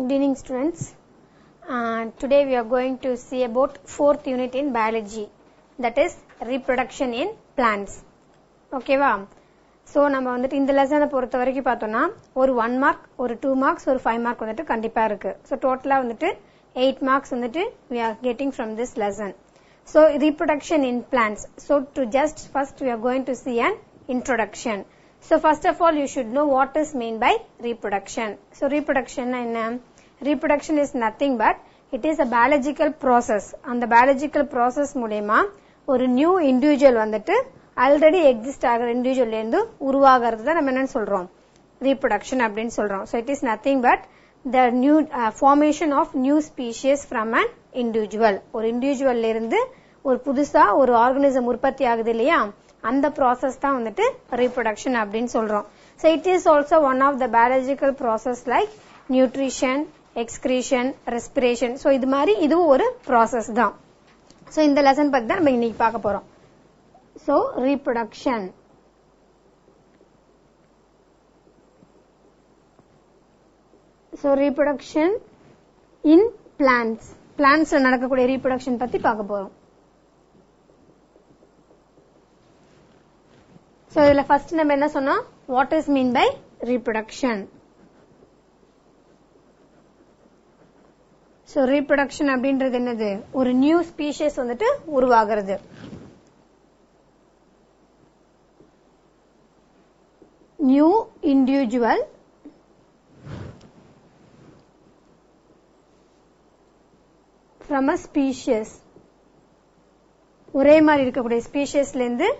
Good evening students. Today we are going to see about 4th unit in biology, that is reproduction in plants. Okay va? So நம்ம வந்துட்டு இந்த லெசனை பொறுத்த வரைக்கும் பார்த்தோம்னா ஒரு 1 மார்க், ஒரு 2 மார்க்ஸ், ஒரு 5 மார்க் வந்துட்டு கண்டிப்பா இருக்கு. So டோட்டலா வந்துட்டு 8 மார்க்ஸ் வந்துட்டு we are getting from this lesson. So reproduction in plants. So to just first we are going to see an introduction. So first of all you should know what is mean by reproduction. So reproduction reproduction is nothing but it is a biological process. அந்த biological process மூலமா ஒரு new individual வந்துட்டு already exist ஆகிற individual லேந்து உருவாகிறது தான் நம்ம என்ன சொல்றோம், reproduction அப்படின்னு சொல்றோம். So it is nothing but the new formation of new species from an individual. ஒரு individual ல இருந்து ஒரு புதுசா ஒரு organism உற்பத்தி ஆகுது இல்லையா, அந்த process தான் வந்துட்டு reproduction அப்படின்னு சொல்றோம். So it is also one of the biological process like nutrition, excretion, respiration. So இது மாதிரி இதுவும் ஒரு process தான். So இந்த lesson பத்தி தான் நம்ம இன்னைக்கு பார்க்க போறோம். So reproduction. So reproduction in plants. Plants ல நடக்கக்கூடிய reproduction பத்தி பார்க்க போறோம். So இதுல first நம்ம என்ன சொன்னோம், what is mean by reproduction. So reproduction அப்படின்றது என்னது, ஒரு new species வந்துட்டு உருவாகிறது. New individual from a species. ஒரே மாதிரி இருக்கக்கூடிய ஸ்பீஷியஸ்ல இருந்து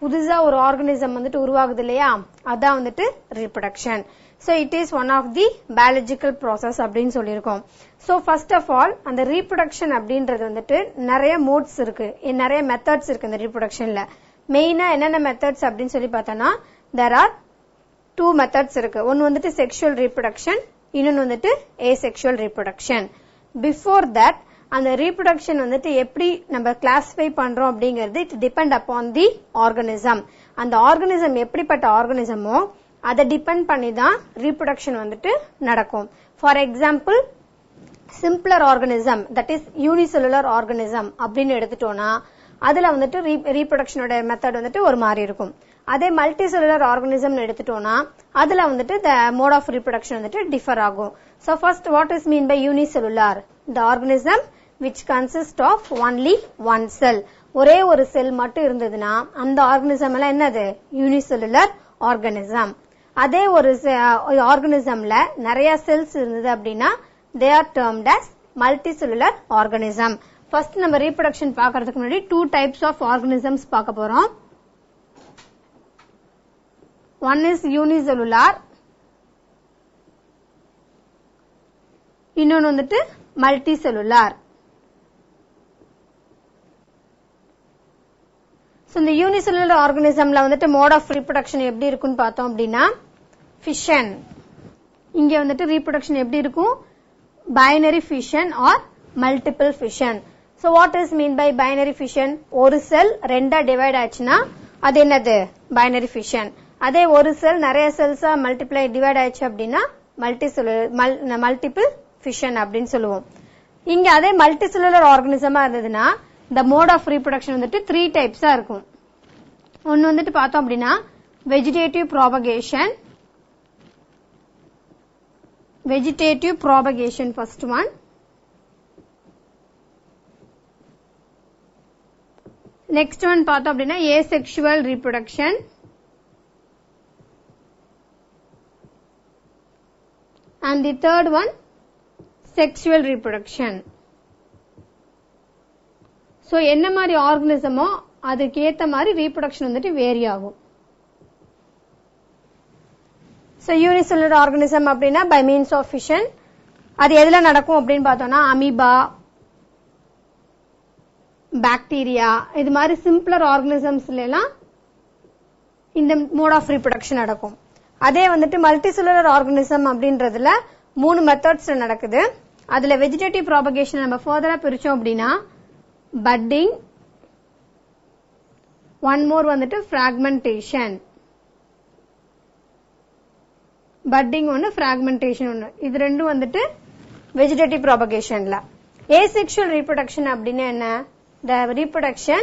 புதுசா ஒரு ஆர்கனிசம் வந்துட்டு உருவாகுது இல்லையா, அதான் வந்துட்டு reproduction. So it is one of the biological process அப்படின்னு சொல்லியிருக்கோம். So first of all அந்த reproduction அப்படின்றது வந்துட்டு நிறைய modes இருக்கு, நிறைய methods இருக்கு இந்த reproductionல. மெயினா என்னென்ன methods அப்படின்னு சொல்லி பார்த்தோம்னா there are 2 methods இருக்கு. ஒன்னு வந்துட்டு sexual reproduction, இன்னொன்னு வந்துட்டு asexual reproduction. Before that அந்த reproduction வந்துட்டு எப்படி நம்ம கிளாசிஃபை பண்றோம் அப்படிங்கிறது it depend upon the organism. அந்த organism எப்படிப்பட்ட ஆர்கனிசமோ அதை டிபெண்ட் பண்ணி தான் reproduction வந்துட்டு நடக்கும். For example simpler organism, that is unicellular organism அப்படின்னு எடுத்துட்டோம்னா அதுல வந்துட்டு reproductionோட மெத்தட் வந்துட்டு ஒரு மாதிரி இருக்கும். அதே மல்டிசெல்லுலர் ஆர்கனிசம் எடுத்துட்டோம்னா அதுல வந்துட்டு the mode of reproduction வந்துட்டு டிஃபர் ஆகும். So first what is mean by unicellular? The organism which consists of only one cell. ஒரே ஒரு செல் மட்டும் இருந்ததுன்னா அந்த ஆர்கனிசம் எல்லாம் என்னது, யூனிசெல்லுலர் ஆர்கனிசம். அதே ஒரு ஆர்கனிசம்ல நிறைய செல்ஸ் இருந்தது அப்படின்னா they are termed as multicellular organism. First நம்ம reproduction பார்க்கிறதுக்கு முன்னாடி 2 types of organisms பார்க்க போறோம். One is unicellular, இன்னொன்னு வந்துட்டு multicellular. So இந்த unicellular organismல வந்துட்டு mode of reproduction எப்படி இருக்குன்னு பார்த்தோம் அப்படின்னா fission. இங்க வந்துட்டு reproduction எப்படி இருக்கும், binary fission or multiple fission. So what is mean by binary fission? ஒரு செல் ரெண்டா டிவைட் ஆச்சுன்னா அது என்னது, binary fission. அதே ஒரு செல் நிறைய செல்ஸா மல்டிப்ளை டிவைட் ஆயிடுச்சு அப்படின்னா மல்டிபிள் fission அப்படின்னு சொல்லுவோம். இங்க அதே மல்டிசெல்லுலர் ஆர்கனிசமா இருந்ததுன்னா the mode of reproduction வந்துட்டு 3 டைப்ஸா இருக்கும். ஒன்னு வந்துட்டு பார்த்தோம் அப்படின்னா vegetative propagation first one. Next one பார்த்தோம் அப்படின்னா asexual reproduction. And the third one sexual reproduction. So என்ன மாதிரி ஆர்கனிசமோ அதுக்கு ஏத்த மாதிரி reproduction வந்துட்டு வேரி ஆகும். So unicellular organism அப்படின்னா by means of fission. அது எதுல நடக்கும் அப்படின்னு பார்த்தோம்னா அமீபா, பாக்டீரியா, இது மாதிரி சிம்பிளர் ஆர்கனிசம்ஸ்ல எல்லாம் இந்த மோட் ஆஃப் reproduction நடக்கும். அதே வந்துட்டு மல்டிசெல்லுலர் ஆர்கனிசம் அப்படின்றதுல 3 மெத்தட்ஸ்ல நடக்குது. அதுல வெஜிடேட்டிவ் ப்ராபகேஷன் நம்ம ஃபர்தரா பிரிச்சோம் அப்படின்னா பட்டிங், ஒன் மோர் வந்துட்டு ஃபிராக்மெண்டேஷன். பட்டிங் ஒன்னு, ஃபிராக்மெண்டேஷன் ஒன்னு. இது ரெண்டும் வந்துட்டு வெஜிடேட்டிவ் ப்ராபகேஷன்ல. asexual reproduction அப்படின்னா என்ன? the reproduction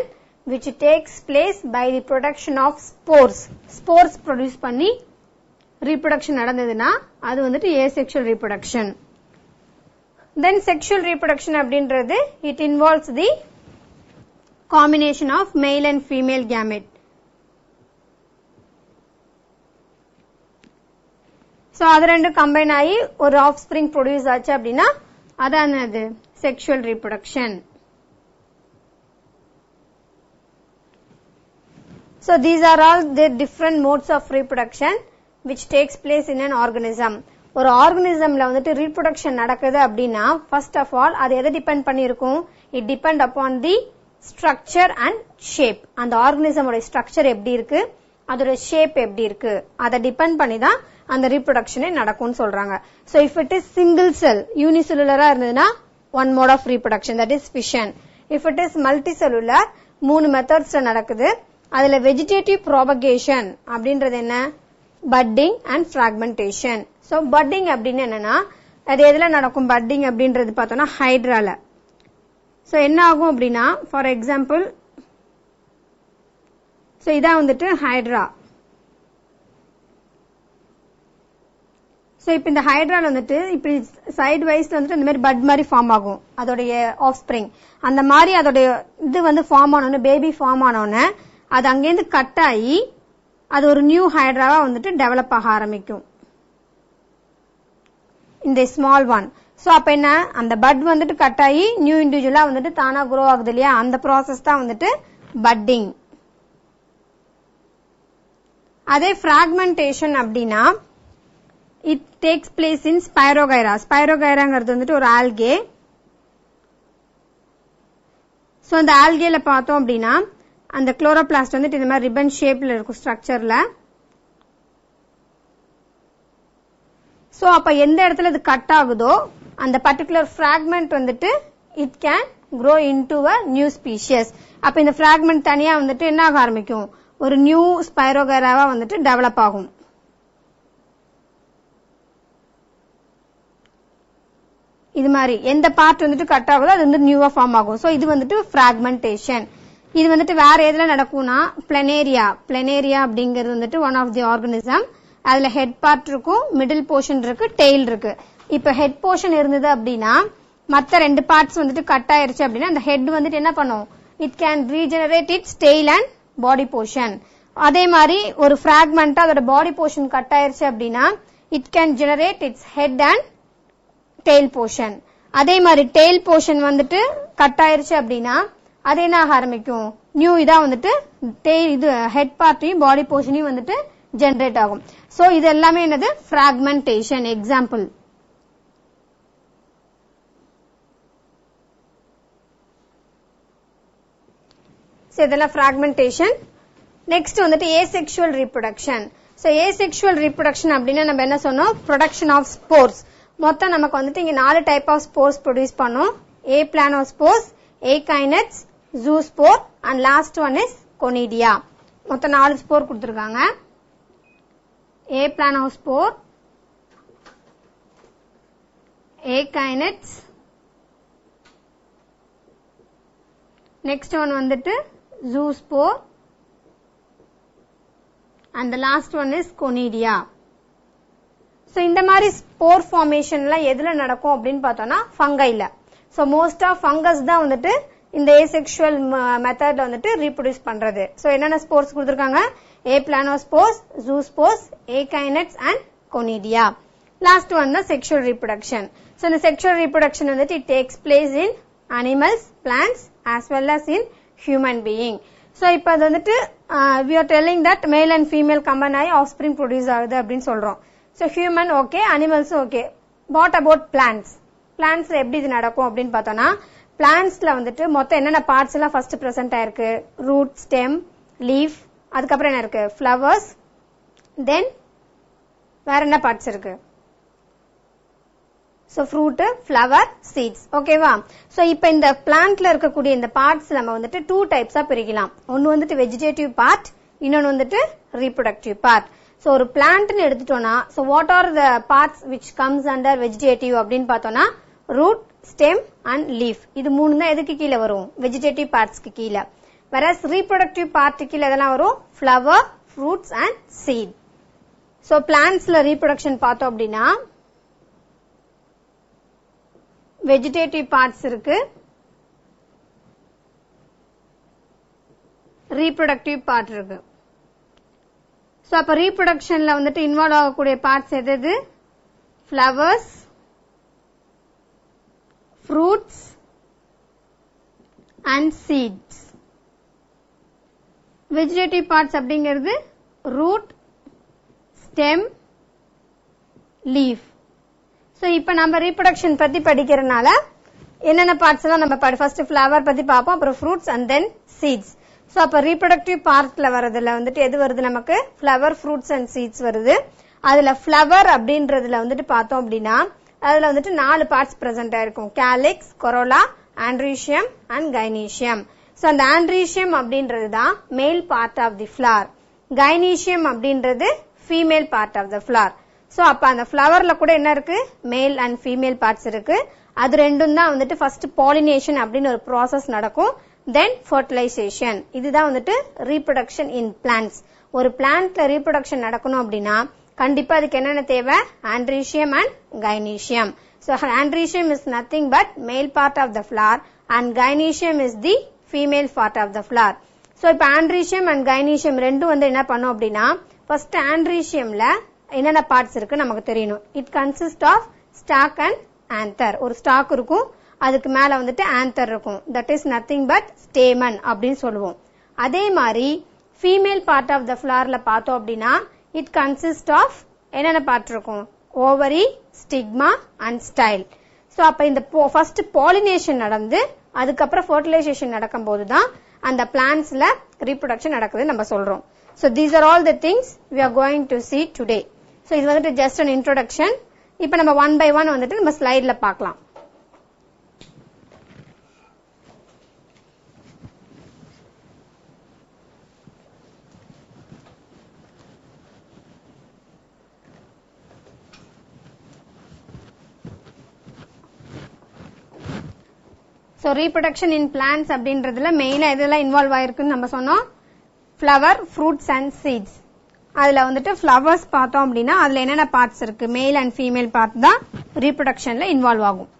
which takes place by the production of spores produce பண்ணி reproduction நடந்ததுன்னா அது வந்துட்டு asexual reproduction. then sexual reproduction அப்படின்றது it involves the combination of male and female gamete. so அது ரெண்டு கம்பைன் ஆகி ஒரு ஆஃப்ஸ்பிரிங் ப்ரொடியூஸ் ஆச்சு அப்படின்னா அதான் அது sexual reproduction. so these are all the different modes of reproduction which takes place in an organism. ஒரு ஆர்கனிசம்ல வந்துட்டு ரீப்ரொடக்ஷன் நடக்குது அப்படின்னா ஃபர்ஸ்ட் ஆஃப் ஆல் அது எதை டிபெண்ட் பண்ணிருக்கும்? It depend upon the structure and shape. அந்த ஆர்கனிசமோட ஸ்ட்ரக்சர் எப்படி இருக்கு, அதோட ஷேப் எப்படி இருக்கு, அதை டிபெண்ட் பண்ணி தான் அந்த ரீப்ரொடக்ஷனே நடக்கும்னு சொல்றாங்க. so if it is single cell யூனிசெல்லுலரா இருந்ததுன்னா one mode of reproduction, that is fission. if it is multicellular 3 மெத்தட்ஸ்ல நடக்குது. அதுல வெஜிடேட்டிவ் ப்ராபகேஷன் அப்படின்றது என்ன? budding and fragmentation. so budding அப்படின்னு என்னன்னா அது எதுல நடக்கும்? budding அப்படின்றது பார்த்தோம்னா ஹைட்ரால. so என்ன ஆகும் அப்படின்னா ஃபார் எக்ஸாம்பிள் so இதான் வந்துட்டு ஹைட்ரா. so இப்போ இந்த ஹைட்ரால வந்துட்டு இப்படி சைடு வைஸ்ல வந்துட்டு இந்த மாதிரி பட் மாதிரி ஃபார்ம் ஆகும் அதோடைய ஆஃப்ஸ்பிரிங். அந்த மாதிரி அதோடைய இது வந்து ஃபார்ம் ஆனோன்னு பேபி ஃபார்ம் ஆனோன்னு அது அங்கேருந்து கட் ஆகி அது ஒரு நியூ ஹைட்ராவா வந்துட்டு டெவலப் ஆக ஆரம்பிக்கும் இந்த ஸ்மால் ஒன். சோ அப்ப என்ன, அந்த பட் வந்துட்டு கட் ஆகி நியூ இண்டிவிஜுவலா வந்துட்டு தானா குரோ ஆகுது இல்லையா, அந்த ப்ராசஸ் தான் வந்துட்டு பட்டிங். அதே பிராக்மெண்டேஷன் அப்படின்னா it takes place in spirogyra. ஸ்பைரோகைராங்கிறது வந்துட்டு ஒரு ஆல்கே. சோ அந்த ஆல்கேல பார்த்தோம் அப்படின்னா அந்த குளோரோபிளாஸ்ட் வந்துட்டு இந்த மாதிரி ரிப்பன் ஷேப்ல இருக்கும் ஸ்ட்ரக்சர்ல. சோ அப்ப எந்த இடத்துல இது கட் ஆகுதோ அந்த பர்டிகுலர் பிராக்மெண்ட் வந்துட்டு it can grow into a new species. அப்ப இந்த பிராக்மெண்ட் தனியா வந்துட்டு என்ன ஆக ஆரம்பிக்கும், ஒரு நியூ ஸ்பைரோகைராவா வந்துட்டு டெவலப் ஆகும். இது மாதிரி எந்த பார்ட் வந்துட்டு கட் ஆகுதோ அது வந்து நியூவா ஃபார்ம் ஆகும். சோ இது வந்துட்டு பிராக்மெண்டேஷன். இது வந்துட்டு வேற எதுல நடக்கும்னா பிளனேரியா அப்படிங்கிறது வந்துட்டு ஒன் ஆஃப் தி ஆர்கனிசம். அதுல ஹெட் பார்ட் இருக்கும், மிடில் போர்ஷன் இருக்கு, டெய்ல் இருக்கு. இப்ப ஹெட் போர்ஷன் இருந்தது அப்படின்னா மத்த 2 பார்ட்ஸ் வந்துட்டு கட் ஆயிருச்சு அப்படின்னா அந்த ஹெட் வந்துட்டு என்ன பண்ணும், it can regenerate it's tail and body portion. அதே மாதிரி ஒரு பிராக்மெண்ட் அதோட பாடி போர்ஷன் கட் ஆயிருச்சு அப்படின்னா it can generate it's head and tail portion. அதே மாதிரி டெய்ல் போர்ஷன் வந்துட்டு கட் ஆயிருச்சு அப்படின்னா அது என்ன ஆக ஆரம்பிக்கும், நியூ இதா வந்துட்டு டெய்ல் இது ஹெட் பார்ட்டையும் பாடி போர்ஷனையும் வந்துட்டு ஜெனரேட் ஆகும். சோ இது எல்லாமே என்னது, பிராக்மெண்டேஷன். எக்ஸாம்பிள் இதெல்லாம் பிராக்மெண்டேஷன். நெக்ஸ்ட் வந்துட்டு asexual reproduction. So asexual reproduction அப்படின்னா நம்ம என்ன சொன்னோம், ப்ரொடக்ஷன் ஆஃப் ஸ்போர்ஸ். மொத்தம் நமக்கு வந்துட்டு இங்க 4 டைப் ஆஃப் ஸ்போர்ஸ் ப்ரொடியூஸ் பண்ணோம். Aplanospores, akinetes, zoospore and last one is conidia. மொத்தம் 4 ஸ்போர் கொடுத்திருக்காங்க. ஏ பிளானோஸ்போர், ஏகைனட்ஸ், நெக்ஸ்ட் ஒன் வந்துட்டு ஜூஸ்போர் and the last one is conidia. so இந்த மாதிரி ஸ்போர் ஃபார்மேஷன்ல எதுல நடக்கும் அப்படின்னு பார்த்தோம்னா ஃபங்கைல. so most of fungus தான் வந்துட்டு இந்த ஏசெக்சுவல் மெத்தட்ல வந்துட்டு ரீப்ரொடியூஸ் பண்றது. so என்னென்ன ஸ்போர்ஸ் கொடுத்திருக்காங்க, aplanospores, zoospores, akinetes and conidia. Last one தான் செக்ஷுவல் ரீப்ரொடக்ஷன். so இந்த செக்ஷுவல் ரீப்ரொடக்ஷன் வந்துட்டு it takes place in animals, plants as well as in human being. so இப்ப அது வந்துட்டு we are telling that male and female combine ஆகி offspring produce ஆகுது அப்படின்னு சொல்றோம். so human okay, animals okay. what about plants? பிளான்ட்ஸ்ல எப்படி இது நடக்கும் அப்படின்னு பார்த்தோம்னா பிளான்ட்ஸ்ல வந்துட்டு மொத்தம் என்னென்ன பார்ட்ஸ் எல்லாம் ஃபர்ஸ்ட் பிரசன்ட் ஆயிருக்கு, ரூட், ஸ்டெம், லீஃப், அதுக்கப்புறம் என்ன இருக்கு, ஃபிளவர்ஸ், தென் வேற என்ன பார்ட்ஸ் இருக்கு, சோ ஃப்ரூட், ஃபிளவர், சீட்ஸ். ஓகேவா? சோ இப்போ இந்த பிளான்ட்ல இருக்கக்கூடிய இந்த பார்ட்ஸ் நம்ம வந்துட்டு 2 டைப்ஸா பிரிக்கலாம். ஒன்னு வந்துட்டு வெஜிடேட்டிவ் பார்ட், இன்னொன்னு வந்துட்டு ரீப்ரொடக்டிவ் பார்ட். சோ ஒரு பிளான்ட்னு எடுத்துட்டோம்னா so what are the parts which comes under vegetative அப்படின்னு பார்த்தோம்னா root, stem and leaf. இது மூணு தான் எதுக்கு கீழ வரும்? vegetative partsக்கு கீழ. whereas reproductive part கீழ எதெல்லாம் வரும்? flower, fruits and seed. so plantsல reproduction பார்த்தோம் அப்படின்னா vegetative parts இருக்கு, reproductive part இருக்கு. so அப்ப reproductionல வந்துட்டு இன்வால்வ் ஆகக்கூடிய parts எது? flowers, fruits and seeds. vegetative parts அப்படிங்கிறது root, stem, leaf. so இப்ப நம்ம reproduction பத்தி படிக்கிறனால என்னென்ன பார்ட்ஸ் எல்லாம் நம்ம ஃபர்ஸ்ட் flower பத்தி பாப்போம், அப்புறம் fruits and then seeds. so அப்ப reproductive partல வரதுல வந்துட்டு எது வருது நமக்கு? flower, fruits and seeds வருது. அதுல flower அப்படின்றதுல வந்துட்டு பார்த்தோம் அப்படின்னா அதுல வந்துட்டு 4 பார்ட்ஸ் பிரசன்ட் ஆயிருக்கும், calyx, corolla, androecium and gynoecium. so அந்த androecium அப்படின்றது தான் male part of the flower, gynoecium அப்படின்றது female part of the flower. so அப்ப அந்த flowerல கூட என்ன இருக்கு? male and female parts இருக்கு. அது ரெண்டும் தான் வந்துட்டு first pollination அப்படின்னு ஒரு process நடக்கும், then fertilization. இதுதான் வந்துட்டு reproduction in plants. ஒரு plantல reproduction நடக்கணும் அப்படின்னா கண்டிப்பா அதுக்கு என்னென்ன தேவை? androecium and gynoecium. so androecium is nothing but male part of the flower and gynoecium is the female part of the flower. so இப்ப androecium and gynoecium ரெண்டும் வந்து என்ன பண்ணும் அப்படின்னா first androeciumல என்னென்ன பார்ட்ஸ் இருக்கு நமக்கு தெரியணும். it consists of stalk and anther. ஒரு stalk இருக்கும், அதுக்கு மேல வந்துட்டு anther இருக்கும், that is nothing but stamen அப்படின்னு சொல்லுவோம். அதே மாதிரி female part of the flowerல பார்த்தோம் அப்படின்னா it consists of என்னென்ன பார்ட் இருக்கும்? ovary, stigma and style. so அப்ப இந்த first pollination நடந்து அதுக்கப்புறம் fertilization நடக்கும் போதுதான் அந்த பிளான்ட்ஸ்ல reproduction நடக்குது நம்ம சொல்றோம். so these are all the things we are going to see today. so இது வந்துட்டு just an introduction. இப்ப நம்ம one by one வந்துட்டு நம்ம ஸ்லைட்ல பார்க்கலாம். so reproduction in plants அப்படின்றதுல மெயினா எதெல்லாம் இன்வால்வ் ஆயிருக்குன்னு நம்ம சொன்னோம்? flower, fruits and seeds. அதுல வந்துட்டு flowers பார்த்தோம் அப்படின்னா அதுல என்னென்ன பார்ட்ஸ் இருக்கு? மேல் அண்ட் ஃபீமேல் பார்ட் தான் reproductionல இன்வால்வ் ஆகும்.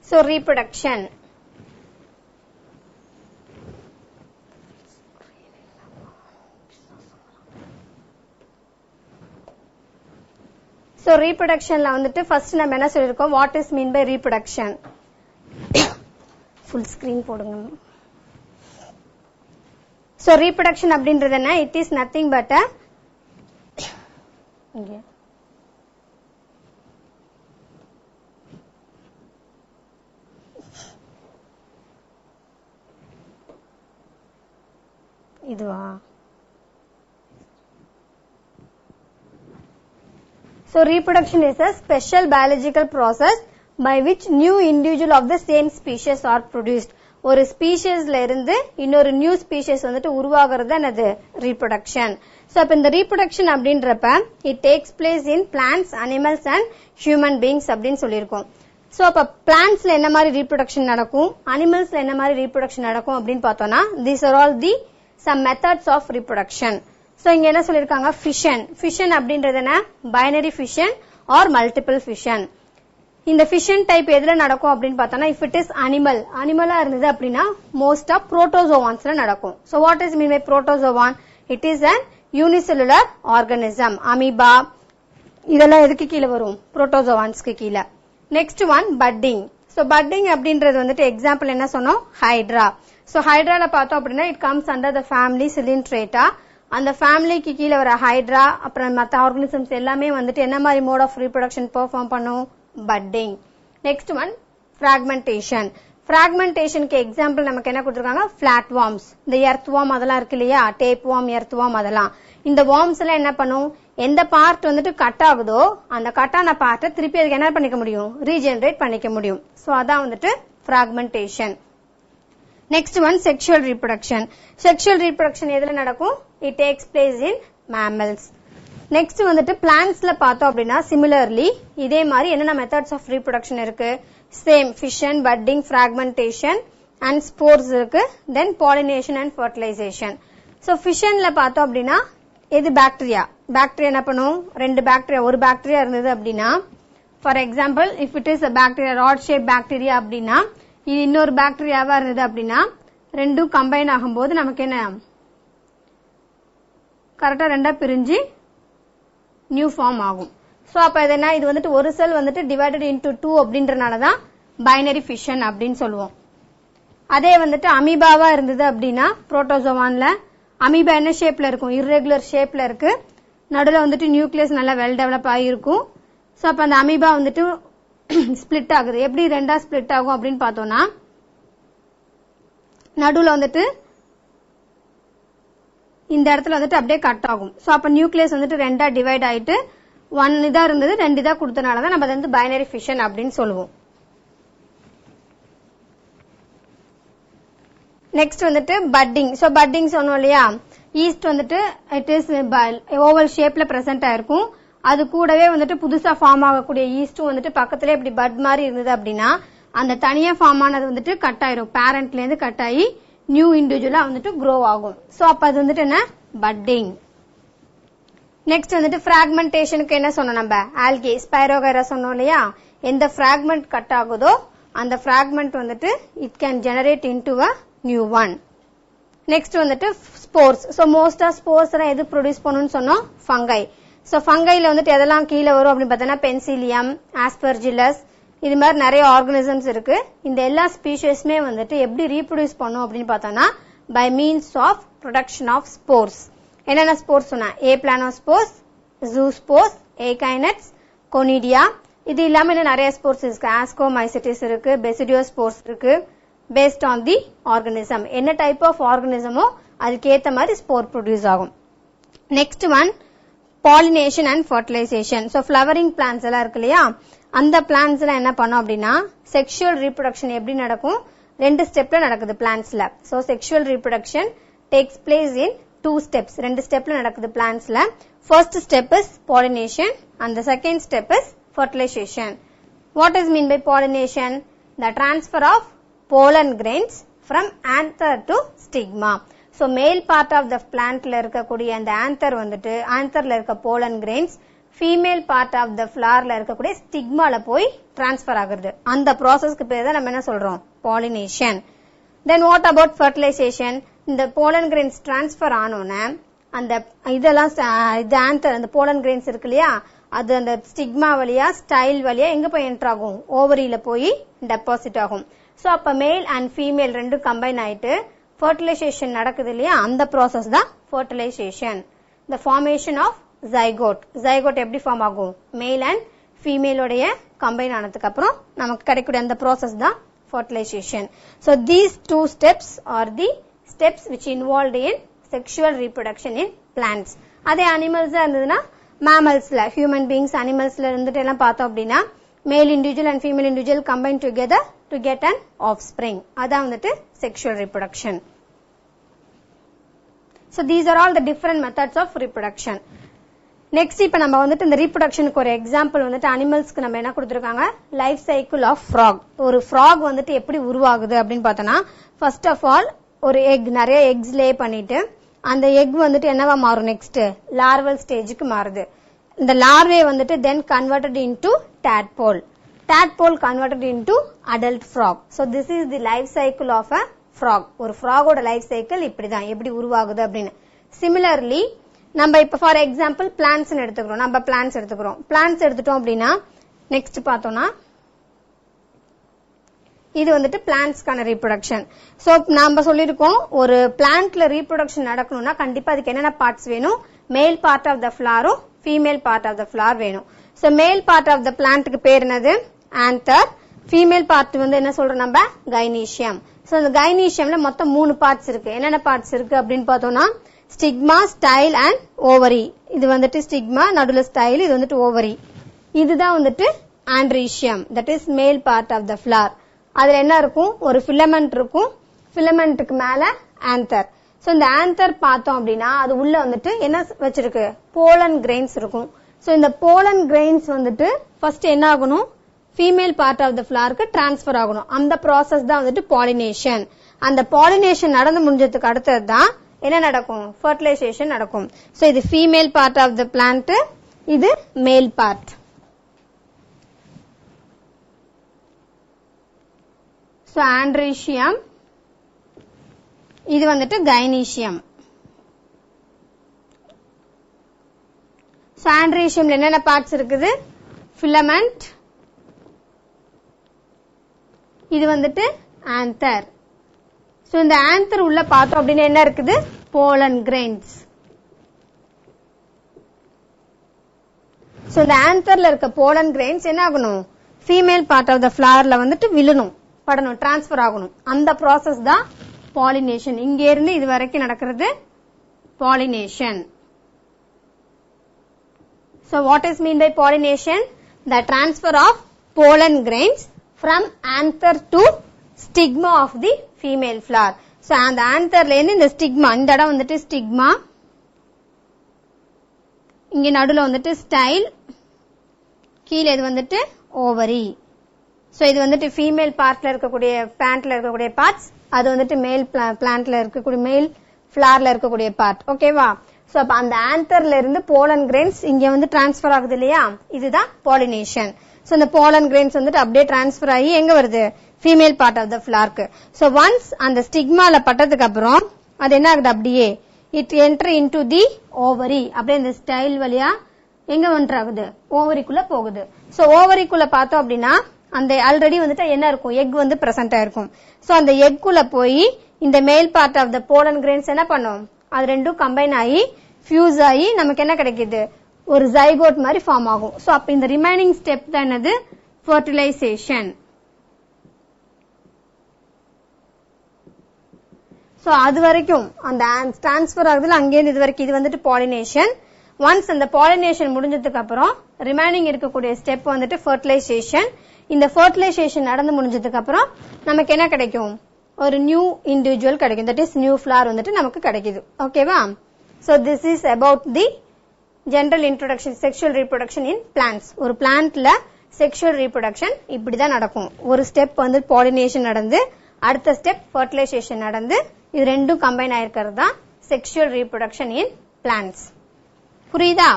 so reproduction. so reproductionல வந்துட்டு first நம்ம என்ன சொல்லிருக்கோம்? what is mean by reproduction? full screen போடுங்க. so reproduction அப்படின்றது என்ன? it is nothing but a இதுவா? so reproduction is a special biological process by which new individual of the same species are produced. ஒரு ஸ்பீஷிஸ்ல இருந்து இன்னொரு new species வந்துட்டு உருவாகிறது என்னது? reproduction. so அப்ப இந்த reproduction அப்படின்றப்ப it takes place in plants, animals and human beings அப்படின்னு சொல்லியிருக்கோம். so அப்ப பிளான்ட்ஸ்ல என்ன மாதிரி reproduction நடக்கும், அனிமல்ஸ்ல என்ன மாதிரி reproduction நடக்கும் அப்படின்னு பார்த்தோம்னா these are all the some methods of reproduction. so இங்க என்ன சொல்லிருக்காங்க? fission அப்படின்றது என்ன? binary fission or multiple fission. இந்த fission type எதுல நடக்கும் அப்படின்னு பார்த்தோம்னா if it is animalஆ இருந்தது அப்படின்னா most of protozoansல நடக்கும். so what is mean by protozoan? it is an unicellular organism. amoeba இதெல்லாம் எதுக்கு கீழ வரும்? protozoansக்கு கீழ. next one budding. So budding அப்படின்றது வந்துட்டு எக்ஸாம்பிள் என்ன சொன்னோம், ஹைட்ரா. சோ ஹைட்ரால பார்த்தோம் அப்படின்னா it comes under the family Coelenterata. அந்த ஃபேமிலிக்கு கீழே வர ஹைட்ரா அப்புறம் மற்ற ஆர்கனிசம்ஸ் எல்லாமே வந்துட்டு என்ன மாதிரி மோட் ஆஃப் ரீப்ரொடக்ஷன் பெர்ஃபார்ம் பண்ணும், பட்டிங். Next one fragmentation. பிராக்மெண்டேஷனுக்கு எக்ஸாம்பிள் நமக்கு என்ன கொடுத்திருக்காங்க, பிளாட் வார்ம்ஸ். இந்த எர்த் வார்ம் அதெல்லாம் இருக்கு இல்லையா, டேப் வார்ம், எர்த் வார்ம் அதெல்லாம். இந்த வார்ம்ஸ் எல்லாம் என்ன பண்ணும், எந்த பார்ட் வந்துட்டு கட் ஆகுதோ அந்த கட்டான பார்ட்டை திருப்பி அதுக்கு என்ன பண்ணிக்க முடியும், ரீஜெனரேட் பண்ணிக்க முடியும். சோ அதான் வந்துட்டு fragmentation. Next one sexual reproduction. Sexual reproduction எதுல நடக்கும், it takes place in mammals. Next வந்துட்டு பிளான்ட்ஸ்ல பார்த்தோம் அப்படின்னா சிமிலர்லி இதே மாதிரி என்னென்ன மெத்தட்ஸ் ஆஃப் ரீப்ரொடக்ஷன் இருக்கு, same fission, budding, fragmentation and spores இருக்கு. Then pollination and fertilization. So ஃபிஷன்ல பார்த்தோம் அப்படின்னா இது பாக்டீரியா. பாக்டீரியா என்ன பண்ணும், ரெண்டு பாக்டீரியா, ஒரு பாக்டீரியா இருந்தது அப்படின்னா, for example if it is bacteria rod shape bacteria அப்படின்னா, இது இன்னொரு பாக்டீரியாவா இருந்தது அப்படின்னா ரெண்டும் கம்பைன் ஆகும்போது நமக்கு என்ன கரெக்டா ரெண்டா பிரிஞ்சு நியூ ஃபார்ம் ஆகும். சோ அப்ப இது என்ன, இது வந்துட்டு ஒரு செல் வந்துட்டு டிவைடட் இன்டு 2 அப்படின்றனாலதான் பைனரி ஃபிஷன் அப்படின்னு சொல்லுவோம். அதே வந்துட்டு அமீபாவா இருந்தது அப்படின்னா புரோட்டோசோவான்ல அமீபா என்ன ஷேப்ல இருக்கும், இர்ரெகுலர் ஷேப்ல இருக்கு. நடுவில் வந்துட்டு நியூக்ளியஸ் நல்லா வெல் டெவலப் ஆகிருக்கும். சோ அப்ப அந்த அமீபா வந்துட்டு ஸ்பிளிட் ஆகுது. எப்படி ரெண்டா ஸ்பிளிட் ஆகும் அப்படின்னு பார்த்தோம்னா, நடுவில் வந்துட்டு இந்த இடத்துல வந்துட்டு அப்படியே கட் ஆகும். சோ அப்ப நியூக்ளியஸ் வந்துட்டு ரெண்டா டிவைட் ஆயிட்டு 1 இதா இருந்தது 2 இதா கொடுத்தனாலதான் நம்ம வந்து பைனரி ஃபிஷன் அப்படின்னு சொல்லுவோம். நெக்ஸ்ட் வந்துட்டு பட்டிங். சோ பட்டிங் சொன்னோம் இல்லையா, ஈஸ்ட் வந்துட்டு இட் இஸ் ஓவல் ஷேப்ல பிரசன்ட் ஆயிருக்கும். அது கூடவே வந்துட்டு புதுசா ஃபார்ம் ஆகக்கூடிய ஈஸ்டும் வந்துட்டு பக்கத்துல இப்படி பட் மாதிரி இருந்தது அப்படின்னா அந்த தனியா ஃபார்ம் ஆனது வந்துட்டு கட் ஆயிரும், பேரண்ட்ல இருந்து கட் ஆகி நியூ இண்டிவிஜுவலா வந்துட்டு க்ரோ ஆகும். சோ அப்ப அது வந்துட்டு என்ன, பட்டிங். நெக்ஸ்ட் வந்துட்டு பிராக்மெண்டேஷனுக்கு என்ன சொன்னோம் நம்ம, ஆல்கே, ஸ்பைரோகைரா சொன்னோம் இல்லையா. எந்த பிராக்மெண்ட் கட் ஆகுதோ அந்த பிராக்மெண்ட் வந்துட்டு it can generate into a new one. Next வந்துட்டு ஸ்போர்ஸ். சோ மோஸ்டா ஸ்போர்ஸ் எல்லாம் எது ப்ரொடியூஸ் பண்ணுன்னு சொன்னோம், ஃபங்கை. சோ ஃபங்கைல வந்துட்டு எதெல்லாம் கீழே வரும் அப்படின்னு பார்த்தோம்னா பென்சிலியம், ஆஸ்பெர்ஜிலஸ், இது மாதிரி நிறைய ஆர்கனிசம்ஸ் இருக்கு. இந்த எல்லா ஸ்பீஷிஸ்மே வந்துட்டு எப்படி ரீப்ரொடியூஸ் பண்ணும் அப்படின்னு பார்த்தோம்னா by means of production of spores. என்னென்ன ஸ்போர்ஸ் சொன்னா, ஏ பிளானோஸ்போர்ஸ், ஜூஸ்போர்ஸ், ஏகைனட்ஸ், கொனிடியா. இது இல்லாம இன்னும் நிறைய ஸ்போர்ஸ் இருக்கு, ஆஸ்கோமைசிட்டிஸ் இருக்கு, பெசிடியோஸ்போர்ஸ் இருக்கு. பேஸ்ட் ஆன் தி ஆர்கனிசம், என்ன டைப் ஆஃப் ஆர்கனிசமோ அதுக்கு ஏத்த மாதிரி ஸ்போர் ப்ரொடியூஸ் ஆகும். Next one pollination and fertilization. So flowering plants எல்லாம் இருக்கு இல்லையா, அந்த பிளான்ட்ஸ் எல்லாம் என்ன பண்ணும் அப்படின்னா செக்ஷுவல் ரீப்ரொடக்ஷன் எப்படி நடக்கும், 2 ஸ்டெப்ல நடக்குது பிளான்ட்ஸ்ல. So sexual reproduction takes place in 2 steps. 2 ஸ்டெப்ல நடக்குது பிளான்ட்ஸ்ல. First step is pollination and the second step is fertilization. What is mean by pollination? The transfer of pollen grains from anther to stigma. So male part of the plant la irukக்கூடிய அந்த anther வந்துட்டு antherல இருக்க pollen grains female part of the flower la இருக்கக்கூடிய stigma ல போய் transfer ஆகுது. அந்த processக்கு பேர் தான் நம்ம என்ன சொல்றோம், pollination. Then what about fertilization? இந்த pollen grains transfer ஆனோனே அந்த இதெல்லாம் இந்த anther அந்த pollen grains இருக்கு இல்லையா, அது அந்த ஸ்டிக்மா வழியா ஸ்டைல் வழியா எங்க போய் என்டர் ஆகும், ஓவரியில போய் டெபாசிட் ஆகும். சோ அப்ப மேல் அண்ட் ஃபீமேல் ரெண்டும் கம்பைன் ஆயிட்டு ஃபர்டிலைசேஷன் நடக்குது இல்லையா, அந்த ப்ராசஸ் தான் fertilization. The formation of zygote. Zygote எப்படி ஃபார்ம் ஆகும், மேல் அண்ட் ஃபீமேலோடைய கம்பைன் ஆனதுக்கு அப்புறம் நமக்கு கிடைக்கக்கூடிய அந்த ப்ராசஸ் தான் fertilisation. So these 2 steps R the steps which involved in sexual reproduction in plants. அதே அனிமல்ஸ் இருந்ததுன்னா மேமல்ஸ்ல, ஹியூமன் பீயிங்ஸ், அனிமல்ஸ்ல இருந்துட்டு எல்லாம் பார்த்தோம் அப்படின்னா male individual and female individual combine together to get an offspring. அதான் வந்துட்டு sexual reproduction. So these are all the different methods of reproduction. Next இப்ப நம்ம வந்துட்டு இந்த ரீப்ரொடக்ஷனுக்கு ஒரு எக்ஸாம்பிள் வந்துட்டு அனிமல்ஸ்க்கு நம்ம என்ன கொடுத்திருக்காங்க, லைஃப் சைக்கிள் ஆஃப் ஃப்ராக். ஒரு ஃப்ராக் வந்துட்டு எப்படி உருவாகுது அப்படின்னு பார்த்தோம்னா, ஃபர்ஸ்ட் ஆஃப் ஆல் ஒரு எக், நிறைய எக்ஸ் லே பண்ணிட்டு அந்த எக் வந்துட்டு என்னவா மாறும், நெக்ஸ்ட் லார்வல் ஸ்டேஜுக்கு மாறுது. இந்த லார்வே வந்துட்டு then converted into tadpole. Tadpole converted into adult frog. So this is the life cycle of a frog. ஒரு ஃப்ராகோட லைஃப் சைக்கிள் இப்படிதான், எப்படி உருவாகுது அப்படின்னு. சிமிலர்லி நம்ம இப்ப ஃபார் எக்ஸாம்பிள் பிளான்ட்ஸ் எடுத்துக்கிறோம், நம்ம பிளான்ட்ஸ் எடுத்துக்கிறோம். பிளான்ட்ஸ் எடுத்துட்டோம் அப்படின்னா நெக்ஸ்ட் பார்த்தோம்னா இது வந்துட்டு பிளான்ட்ஸ்க்கான ரீப்ரொடக்ஷன். சோ நாம சொல்லிருக்கோம் ஒரு பிளான்ட்ல ரீப்ரொடக்ஷன் நடக்கணும்னா கண்டிப்பா அதுக்கு என்னென்ன பார்ட்ஸ் வேணும், மேல் பார்ட் ஆஃப் த ஃபிளவரும் female part of the flower வேணும். So male part of the பிளான்ட்க்கு பேர் என்னது, ஆந்தர். ஃபீமேல் பார்ட் வந்து என்ன சொல்றோம் நம்ம, கைனீஷியம். சோ இந்த கைனீஷியம்ல மொத்தம் 3 பார்ட்ஸ் இருக்கு. என்னென்ன பார்ட்ஸ் இருக்கு அப்படின்னு பார்த்தோம்னா ஸ்டிக்மா, ஸ்டைல் அண்ட் ஓவரி. இது வந்துட்டு ஸ்டிக்மா, நடுவுல ஸ்டைல், இது வந்துட்டு ஓவரி. இதுதான் வந்துட்டு ஆண்ட்ரீஷியம், தட் இஸ் மேல் பார்ட் ஆஃப் த ஃபிளவர். அதுல என்ன இருக்கும், ஒரு ஃபிலமெண்ட் இருக்கும், ஃபிலமெண்ட்டுக்கு மேல ஆந்தர். சோ இந்த ஆந்தர் பார்த்தோம் அப்படின்னா அது உள்ள வந்துட்டு என்ன வச்சிருக்கு, போலன் கிரெயின்ஸ் இருக்கும். சோ இந்த போலன் கிரெயின்ஸ் வந்துட்டு ஃபர்ஸ்ட் என்ன ஆகணும், ஃபீமேல் பார்ட் ஆஃப் த ஃபிளவருக்கு டிரான்ஸ்பர் ஆகணும். அந்த ப்ராசஸ் தான் வந்துட்டு பாலினேஷன். அந்த பாலினேஷன் நடந்து முடிஞ்சதுக்கு அடுத்தது தான் என்ன நடக்கும், ஃபர்டிலைசேஷன் நடக்கும். சோ இது female part of the plant, இது மேல் பார்ட். சோ ஆண்ட்ரீஷியம், இது வந்துட்டு கைனீஷியம். சோ ஆண்ட்ரீஷியம்ல என்னென்ன பார்ட்ஸ் இருக்குது, ஃபிலமெண்ட், இது வந்துட்டு ஆந்தர். சோ இந்த ஆந்தர் உள்ள பார்த்தோம் அப்படின்னு என்ன இருக்குது, போலன் கிரெயின்ஸ். சோ இந்த ஆந்தர்ல இருக்க போலன் கிரெயின்ஸ் என்ன ஆகணும், ஃபீமேல் பார்ட் ஆஃப் த ஃபிளவர்ல வந்துட்டு விழணும், படணும், டிரான்ஸ்பர் ஆகணும். அந்த ப்ராசஸ் தான் பாலினேஷன். இங்க இருந்து இது வரைக்கும் நடக்கிறது pollination. So what is mean by pollination? The transfer of pollen grains from anther to stigma of the female flower. So அந்த antherல இருந்து இந்த stigma, இந்த இடம் வந்துட்டு stigma, இங்க நடுவுல வந்துட்டு style, கீழ இது வந்துட்டு ovary. So இது வந்துட்டு ஃபீமேல் பார்ட்ல இருக்கக்கூடிய பிளான்ட்ல இருக்கக்கூடிய பார்ட்ஸ், அது வந்துட்டு மேல் பிளான்ட்ல இருக்கக்கூடிய மேல் ஃபிளவர்ல இருக்கக்கூடிய பார்ட். ஓகேவா? சோ அப்ப அந்த ஆந்தர்ல இருந்து போலன் கிரெயின்ஸ் இங்க வந்து டிரான்ஸ்பர் ஆகுது இல்லையா, இதுதான் பாலினேஷன். சோ இந்த போலன் கிரெயின்ஸ் வந்துட்டு அப்படியே டிரான்ஸ்பர் ஆகி எங்க வருது, ஃபீமேல் பார்ட் ஆஃப் த ஃபிளவருக்கு. சோ ஒன்ஸ் அந்த ஸ்டிக்மால பட்டதுக்கு அப்புறம் அது என்ன ஆகுது, அப்படியே it enter into the ovary. அப்படியே இந்த ஸ்டைல் வழியா எங்க என்டர் ஆகுது, ஓவரிக்குள்ள போகுது. சோ ஓவரிக்குள்ள பார்த்தோம் அப்படின்னா அந்த ஆல்ரெடி வந்துட்டு என்ன இருக்கும், எக் வந்து பிரசன்ட் ஆயிருக்கும். சோ அந்த எக் குள்ள போய் இந்த male part of the pollen grains என்ன பண்ணும், அது ரெண்டும் கம்பைன் ஆகி ஃபியூஸ் ஆகி நமக்கு என்ன கிடைக்குது, ஒரு ஜைகோட் மாதிரி ஃபார்ம் ஆகும். சோ அப்ப இந்த ரிமைனிங் ஸ்டெப் தான் என்னது, ஃபர்டிலைசேஷன். சோ அது வரைக்கும் அந்த டிரான்ஸ்பர் ஆகுதுல அங்கேருந்து இது வரைக்கும் இது வந்துட்டு பாலினேஷன். ஒன்ஸ் அந்த பாலினேஷன் முடிஞ்சதுக்கு அப்புறம் ரிமைனிங் இருக்கக்கூடிய ஸ்டெப் வந்துட்டு ஃபர்டிலைசேஷன். இந்த ஃபர்டிலைசேஷன் நடந்து முடிஞ்சதுக்கு அப்புறம் நமக்கு என்ன கிடைக்கும், ஒரு நியூ இண்டிவிஜுவல் கிடைக்கும், தட் இஸ் நியூ ஃபிளவர் வந்துட்டு நமக்கு கிடைக்குது. ஓகேவா? So this is about the general introduction sexual reproduction in plants. ஒரு பிளான்ட்ல செக்ஷுவல் ரீப்ரொடக்ஷன் இப்படிதான் நடக்கும். ஒரு ஸ்டெப் வந்து பாலினேஷன் நடந்து அடுத்த ஸ்டெப் ஃபர்டிலைசேஷன் நடந்து இது ரெண்டும் கம்பைன் ஆயிருக்கிறது தான் செக்ஷுவல் ரீப்ரொடக்ஷன் இன் பிளான்ட்ஸ். புரியுதா?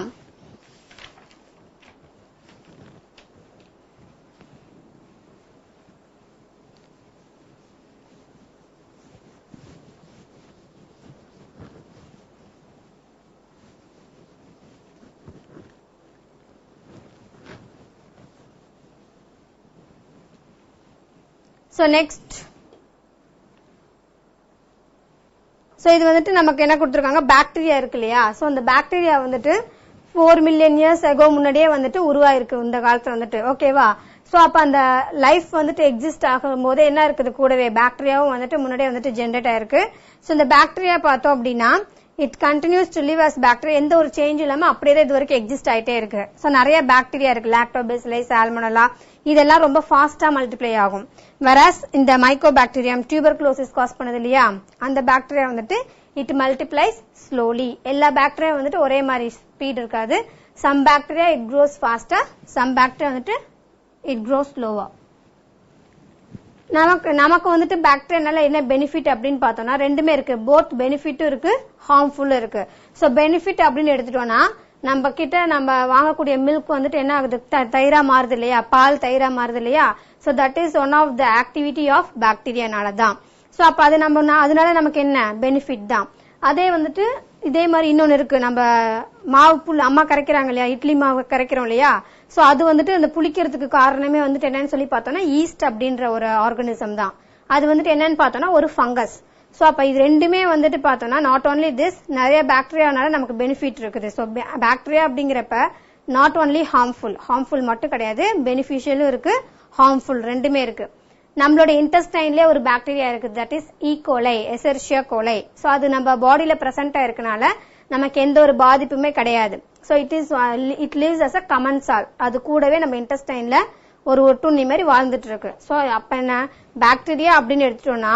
So next, so இது வந்துட்டு நமக்கு என்ன கொடுத்திருக்காங்க, பாக்டீரியா இருக்கு இல்லையா. சோ அந்த பாக்டீரியா வந்துட்டு 4 மில்லியன் இயர்ஸ் ago முன்னாடியே வந்துட்டு உருவாயிருக்கு இந்த காலத்துல வந்துட்டு. ஓகேவா? சோ அப்ப அந்த லைஃப் வந்துட்டு எக்ஸிஸ்ட் ஆகும் போது என்ன இருக்குது, கூடவே பாக்டீரியாவும் வந்துட்டு முன்னாடியே வந்துட்டு ஜெனரேட் ஆயிருக்கு. சோ இந்த பாக்டீரியா பார்த்தோம் அப்படின்னா it continues to live as bacteria, எந்த ஒரு சேஞ்ச் இல்லாம அப்படியே இது வரைக்கும் எக்ஸிஸ்ட் ஆயிட்டே இருக்கு. சோ நிறைய பாக்டீரியா இருக்கு, லாக்டோபேசிலஸ், சால்மோனெல்லா, இதெல்லாம் ரொம்ப ஃபாஸ்டா மல்டிப்ளை ஆகும். whereas இந்த மைக்கோபாக்டீரியம் டியூபர்குலோசிஸ் காஸ் பண்ணது இல்லையா, அந்த பாக்டீரியா வந்துட்டு இட் மல்டிப்ளைஸ் ஸ்லோலி. எல்லா பாக்டீரியா வந்துட்டு ஒரே மாதிரி ஸ்பீட் இருக்காது. சம் பாக்டீரியா இட் க்ரோஸ் ஃபாஸ்டா, சம் பாக்டீரியா வந்துட்டு இட் க்ரோஸ் ஸ்லோவா. நமக்கு வந்துட்டு பாக்டீரியானால என்ன பெனிஃபிட் அப்படின்னு பார்த்தோம்னா ரெண்டுமே இருக்கு. போத் பெனிஃபிட்டும் இருக்கு, ஹார்ம்ஃபுல்லும் இருக்கு. சோ பெனிஃபிட் அப்படின்னு எடுத்துட்டோம்னா நம்ம கிட்ட நம்ம வாங்கக்கூடிய மில்க் வந்துட்டு என்ன ஆகுது, தயிரா மாறுது இல்லையா, பால் தயிரா மாறுது இல்லையா. So that is one of the activity of பாக்டீரியானால தான். சோ அப்ப அது நம்ம அதனால நமக்கு என்ன பெனிஃபிட் தான். அதே வந்துட்டு இதே மாதிரி இன்னொன்னு இருக்கு, நம்ம மாவு புல் அம்மா கரைக்கிறாங்க இல்லையா, இட்லி மாவு கரைக்கிறோம் இல்லையா, சோ அது வந்துட்டு அந்த புளிக்கிறதுக்கு காரணமே வந்துட்டு என்னன்னு சொல்லி பார்த்தோம்னா ஈஸ்ட் அப்படின்ற ஒரு ஆர்கானிசம் தான். அது வந்துட்டு என்னன்னு பார்த்தோம்னா ஒரு ஃபங்கஸ். சோ அப்ப இது ரெண்டுமே வந்துட்டு பார்த்தோம்னா நாட் ஓன்லி திஸ், நிறைய பாக்டீரியானால நமக்கு பெனிஃபிட் இருக்குது. சோ பாக்டீரியா அப்படிங்கிறப்ப நாட் ஓன்லி ஹார்ம்ஃபுல் மட்டும் கிடையாது, பெனிஃபிஷியலும் இருக்கு, ஹார்ம்ஃபுல் ரெண்டுமே இருக்கு. நம்மளோட இன்டெஸ்டைன்லயே ஒரு பாக்டீரியா இருக்கு, தட் இஸ் ஈ கோலை, எசெர்ஷியா கோலை. சோ அது நம்ம பாடியில பிரசன்டா இருக்கனால நமக்கு எந்த ஒரு பாதிப்புமே கிடையாது. So it lives as a commensal, அது கூடவே நம்ம இன்டெஸ்டைன்ல ஒரு ஒட்டுண்ணி மாதிரி வாழ்ந்துட்டு இருக்கு. சோ அப்ப என்ன பாக்டீரியா அப்படின்னு எடுத்துட்டோம்னா